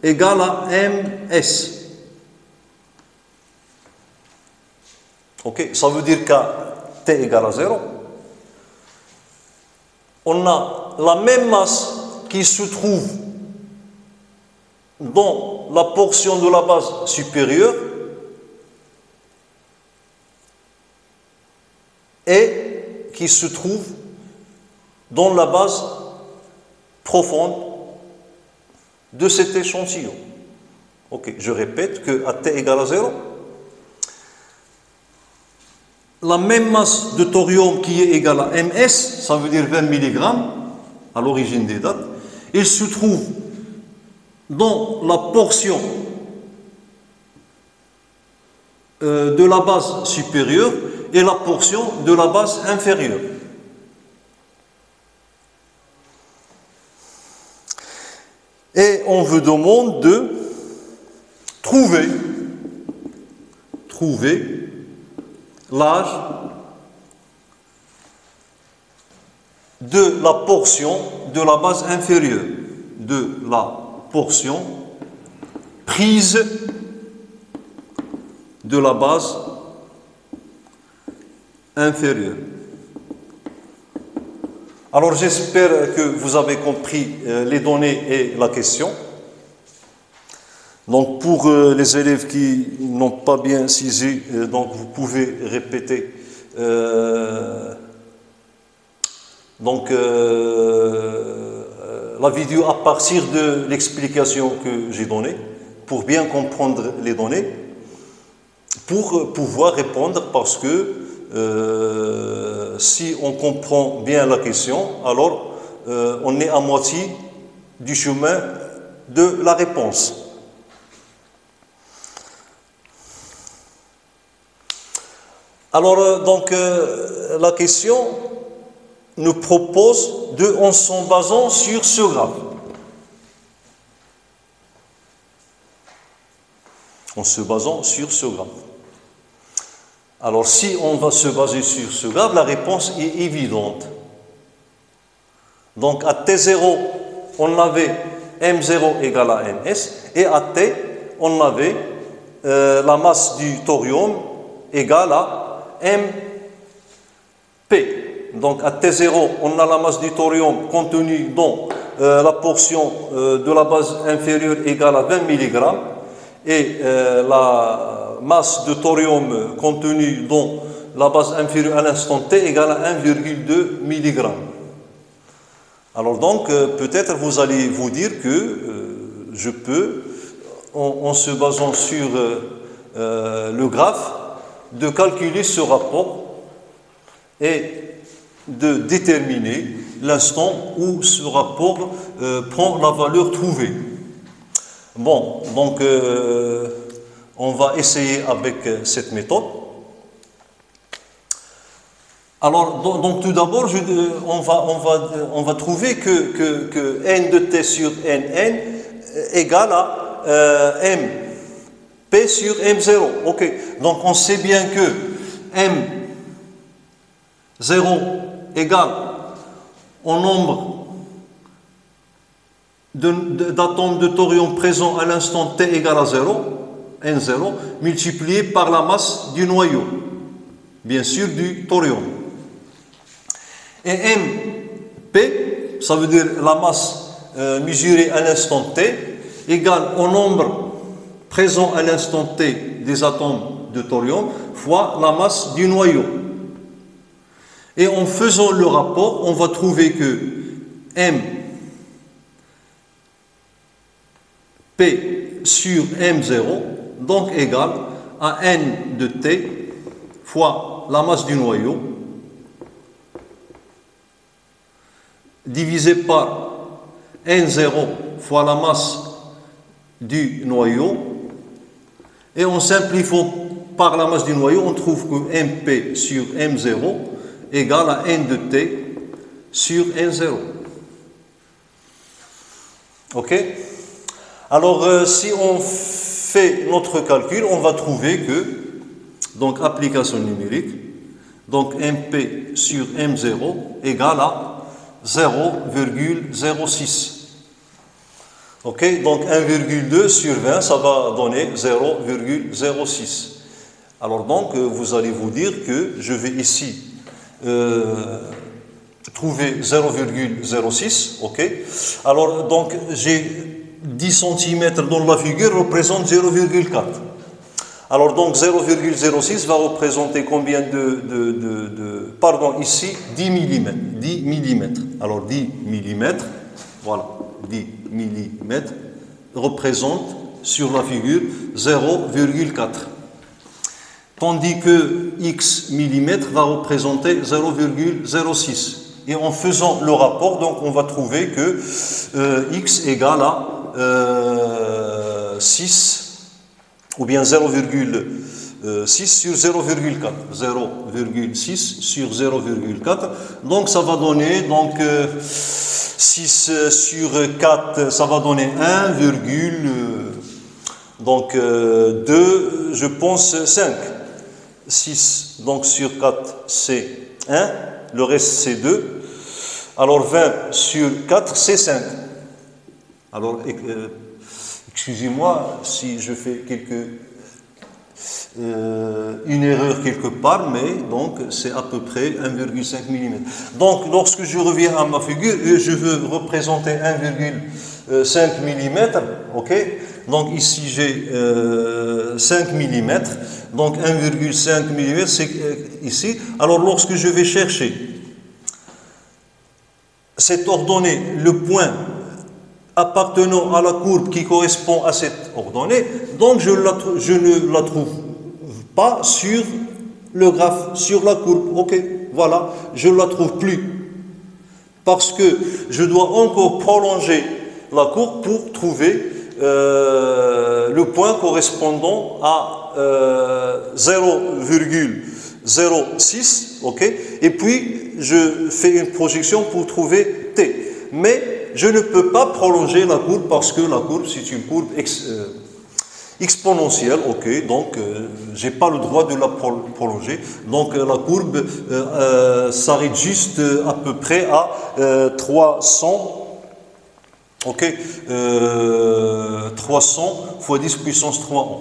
égale à MS. Ok, ça veut dire qu'à t égale à 0, on a la même masse qui se trouve dans la portion de la base supérieure et qui se trouve dans la base profonde de cet échantillon. Ok, je répète que à t égale à 0, la même masse de thorium qui est égale à MS, ça veut dire 20 mg à l'origine des dates, il se trouve dans la portion de la base supérieure et la portion de la base inférieure. Et on vous demande de trouver l'âge de la portion de la base inférieure, de la portion prise de la base inférieure. Alors j'espère que vous avez compris les données et la question. Donc pour les élèves qui n'ont pas bien saisi, donc vous pouvez répéter. la vidéo à partir de l'explication que j'ai donnée, pour bien comprendre les données, pour pouvoir répondre, parce que si on comprend bien la question, alors on est à moitié du chemin de la réponse. Alors, donc, la question nous propose en s'en basant sur ce graphe. En se basant sur ce graphe. Alors, si on va se baser sur ce graphe, la réponse est évidente. Donc, à T0, on avait M0 égale à Ms, et à T, on avait la masse du thorium égale à MP. Donc, à T0, on a la masse du thorium contenue dans la portion de la base inférieure égale à 20 mg, et la masse de thorium contenue dans la base inférieure à l'instant T égale à 1,2 mg. Alors donc, peut-être vous allez vous dire que je peux, en se basant sur le graphe, de calculer ce rapport et de déterminer l'instant où ce rapport prend la valeur trouvée. Bon, donc on va essayer avec cette méthode. Alors, donc tout d'abord, on va trouver que n de t sur nn égale à m p sur m0. Ok, donc on sait bien que m0 égale au nombre d'atomes de thorium présents à l'instant t égale à 0, n0, multiplié par la masse du noyau, bien sûr du thorium. Et MP, ça veut dire la masse mesurée à l'instant t, égale au nombre présent à l'instant t des atomes de thorium fois la masse du noyau. Et en faisant le rapport, on va trouver que MP sur M0 donc égale à N de T fois la masse du noyau divisé par N0 fois la masse du noyau, et en simplifiant par la masse du noyau, on trouve que MP sur M0 égale à N de T sur N0. Ok? Alors, si on fait notre calcul, on va trouver que, donc application numérique, donc MP sur M0 égale à 0,06. Ok, donc 1,2 sur 20, ça va donner 0,06. Alors donc, vous allez vous dire que je vais ici trouver 0,06. Ok, alors donc j'ai 10 cm dans la figure représente 0,4. Alors donc 0,06 va représenter combien pardon, ici 10 mm. 10 mm. Alors 10 mm, voilà, 10 mm représente sur la figure 0,4. Tandis que x mm va représenter 0,06. Et en faisant le rapport, donc on va trouver que x égale à 6 ou bien 0,6 sur 0,4. 0,6 sur 0,4. Donc ça va donner donc 6 sur 4, ça va donner 2, je pense 5. 6 donc sur 4 c'est 1, le reste c'est 2. Alors 20 sur 4 c'est 5. Alors excusez-moi si je fais une erreur quelque part, mais donc c'est à peu près 1,5 mm. Donc lorsque je reviens à ma figure, je veux représenter 1,5 mm, ok? Donc ici j'ai 5 mm, donc 1,5 mm c'est ici. Alors lorsque je vais chercher cette ordonnée, le point appartenant à la courbe qui correspond à cette ordonnée, donc je ne la trouve pas sur le graphe, sur la courbe. Ok, voilà, je ne la trouve plus. Parce que je dois encore prolonger la courbe pour trouver le point correspondant à 0,06, ok, et puis je fais une projection pour trouver t. Mais je ne peux pas prolonger la courbe parce que la courbe c'est une courbe exponentielle, ok, donc j'ai pas le droit de la prolonger. Donc la courbe s'arrête juste à peu près à 300. Ok, 300 fois 10 puissance 3 ohm.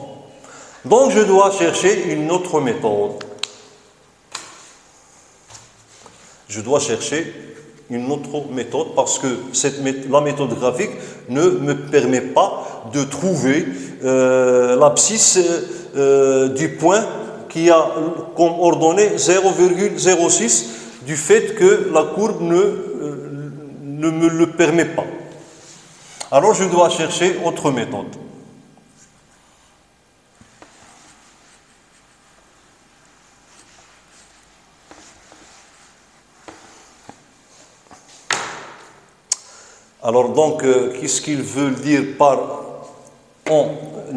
Donc je dois chercher une autre méthode. Je dois chercher une autre méthode parce que la méthode graphique ne me permet pas de trouver l'abscisse du point qui a comme ordonnée 0,06 du fait que la courbe ne me le permet pas. Alors je dois chercher autre méthode. Alors donc, qu'est-ce qu'ils veulent dire par en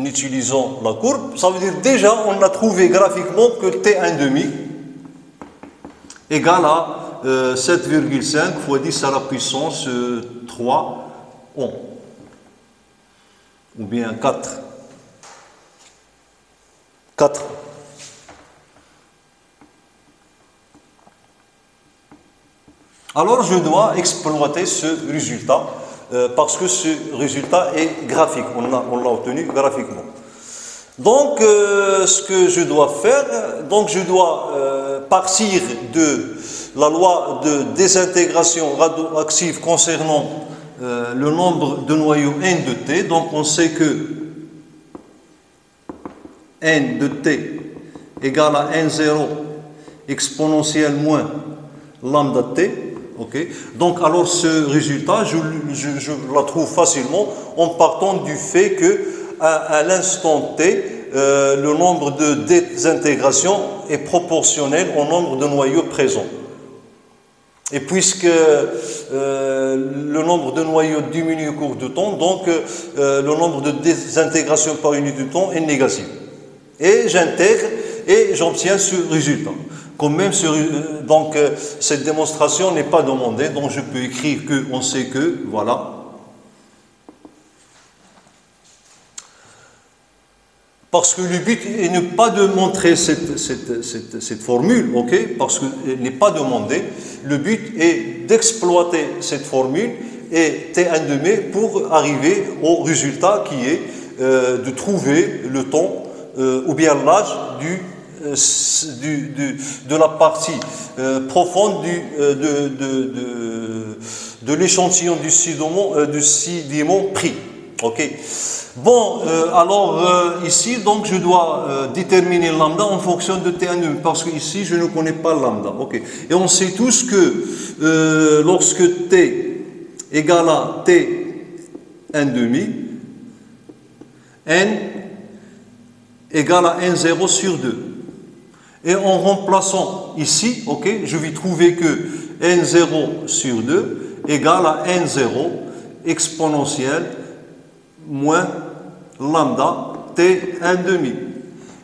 utilisant la courbe? Ça veut dire déjà on a trouvé graphiquement que T1,5 égale à 7,5 fois 10 à la puissance 3 ohm. Ou bien 4. Alors je dois exploiter ce résultat parce que ce résultat est graphique, on l'a obtenu graphiquement. Donc ce que je dois faire, donc je dois partir de la loi de désintégration radioactive concernant le nombre de noyaux n de t. Donc on sait que n de t égale à n0 exponentielle moins lambda t. Okay. Donc alors ce résultat, je la trouve facilement en partant du fait que à l'instant t, le nombre de désintégration est proportionnel au nombre de noyaux présents. Et puisque le nombre de noyaux diminue au cours du temps, donc le nombre de désintégration par unité de temps est négatif. Et j'intègre et j'obtiens ce résultat. Quand même, donc cette démonstration n'est pas demandée, donc je peux écrire qu'on sait que, voilà. Parce que le but est ne pas de montrer cette formule, ok, parce qu'elle n'est pas demandée. Le but est d'exploiter cette formule et T1,5 pour arriver au résultat qui est de trouver le temps ou bien l'âge de la partie profonde de l'échantillon du sédiment pris. Ok. Bon, alors ici, donc je dois déterminer lambda en fonction de T1,5 parce que ici je ne connais pas lambda. Ok. Et on sait tous que lorsque T égale à T1,5, N égale à N0 sur 2. Et en remplaçant ici, ok, je vais trouver que N0 sur 2 égale à N0 exponentielle moins lambda T1,5.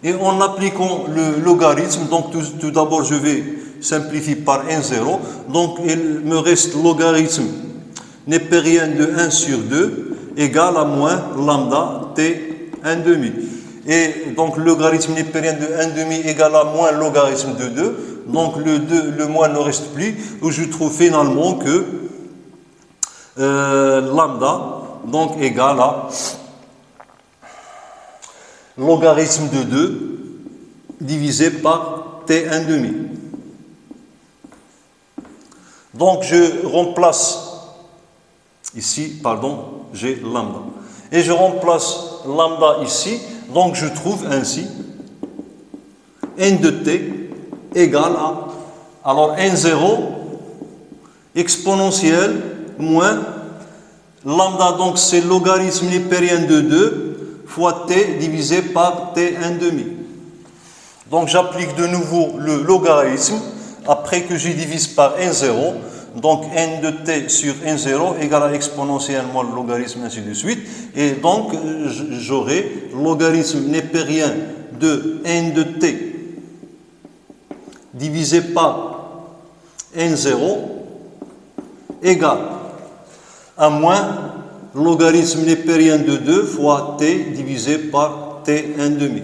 Et en appliquant le logarithme, donc tout d'abord je vais simplifier par N0, donc il me reste logarithme népérien de 1 sur 2 égale à moins lambda T1,5. Et donc le logarithme népérien de 1,5 égale à moins logarithme de 2. Donc le moins ne reste plus. Où je trouve finalement que lambda donc égale à logarithme de 2 divisé par T1,5. Donc je remplace ici, pardon, j'ai lambda. Et je remplace lambda ici. Donc je trouve ainsi n de t égale à, alors n0 exponentielle moins Lambda, donc, c'est le logarithme népérien de 2 fois t divisé par t1 demi. Donc, j'applique de nouveau le logarithme après que je divise par n0. Donc, n de t sur n0 égale à exponentiellement le logarithme, ainsi de suite. Et donc, j'aurai le logarithme népérien de n de t divisé par n0 égale à moins le logarithme népérien de 2 fois t divisé par t1 demi.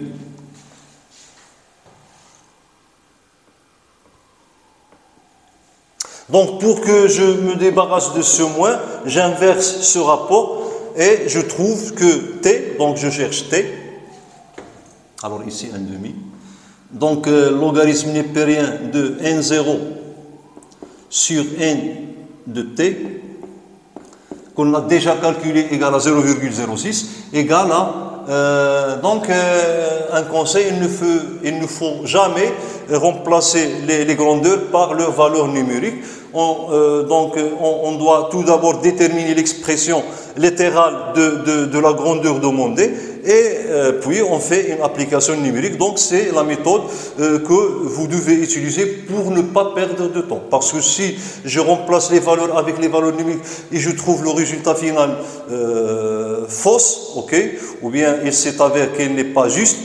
Donc, pour que je me débarrasse de ce moins, j'inverse ce rapport et je trouve que t, donc je cherche t, alors ici 1 demi, donc logarithme népérien de n0 sur n de t, qu'on a déjà calculé égal à 0,06, égale à, un conseil, il ne faut jamais remplacer les grandeurs par leur valeur numérique. On doit tout d'abord déterminer l'expression littérale de la grandeur demandée et puis on fait une application numérique. Donc c'est la méthode que vous devez utiliser pour ne pas perdre de temps. Parce que si je remplace les valeurs avec les valeurs numériques et je trouve le résultat final fausse, ou bien il s'avère qu'elle n'est pas juste,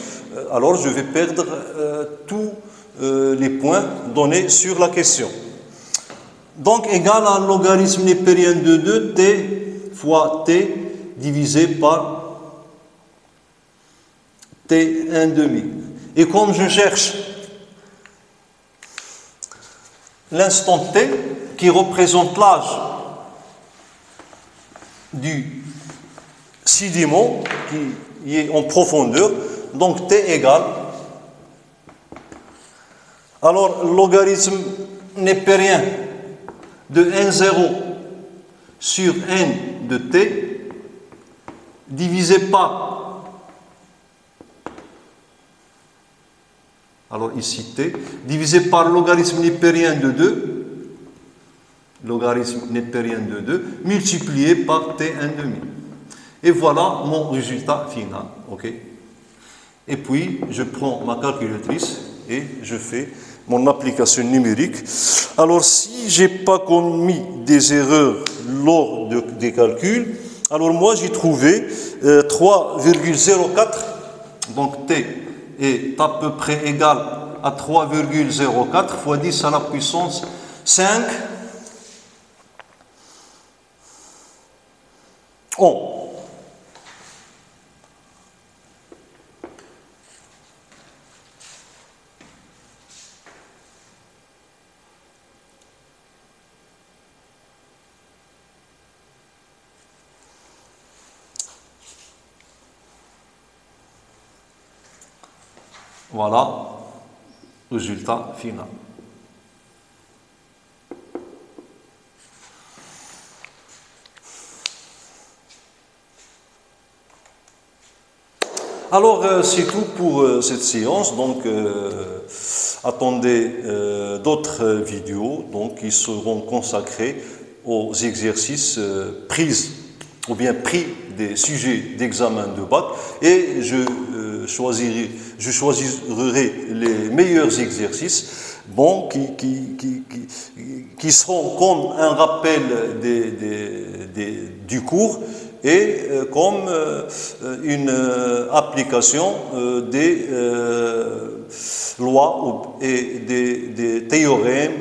alors je vais perdre tous les points donnés sur la question. Donc, égal à logarithme népérien de 2, t fois t divisé par t1 demi. Et comme je cherche l'instant t, qui représente l'âge du sédiment qui est en profondeur, donc t égale, alors logarithme népérien de n0 sur n de t divisé par, alors ici t, divisé par logarithme népérien de 2, logarithme népérien de 2, multiplié par t1 demi. Et voilà mon résultat final. Et puis, je prends ma calculatrice et je fais mon application numérique. Alors, si je n'ai pas commis des erreurs lors des calculs, alors moi j'ai trouvé 3,04, donc t est à peu près égal à 3,04 fois 10 à la puissance 5 ohm. Voilà, résultat final. Alors, c'est tout pour cette séance. Donc, attendez d'autres vidéos qui seront consacrées aux exercices pris des sujets d'examen de bac. Et je choisirai les meilleurs exercices qui seront comme un rappel du cours et comme une application des lois et des théorèmes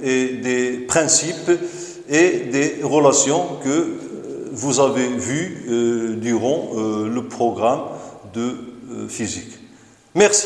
et des principes et des relations que vous avez vus durant le programme de physique. Merci.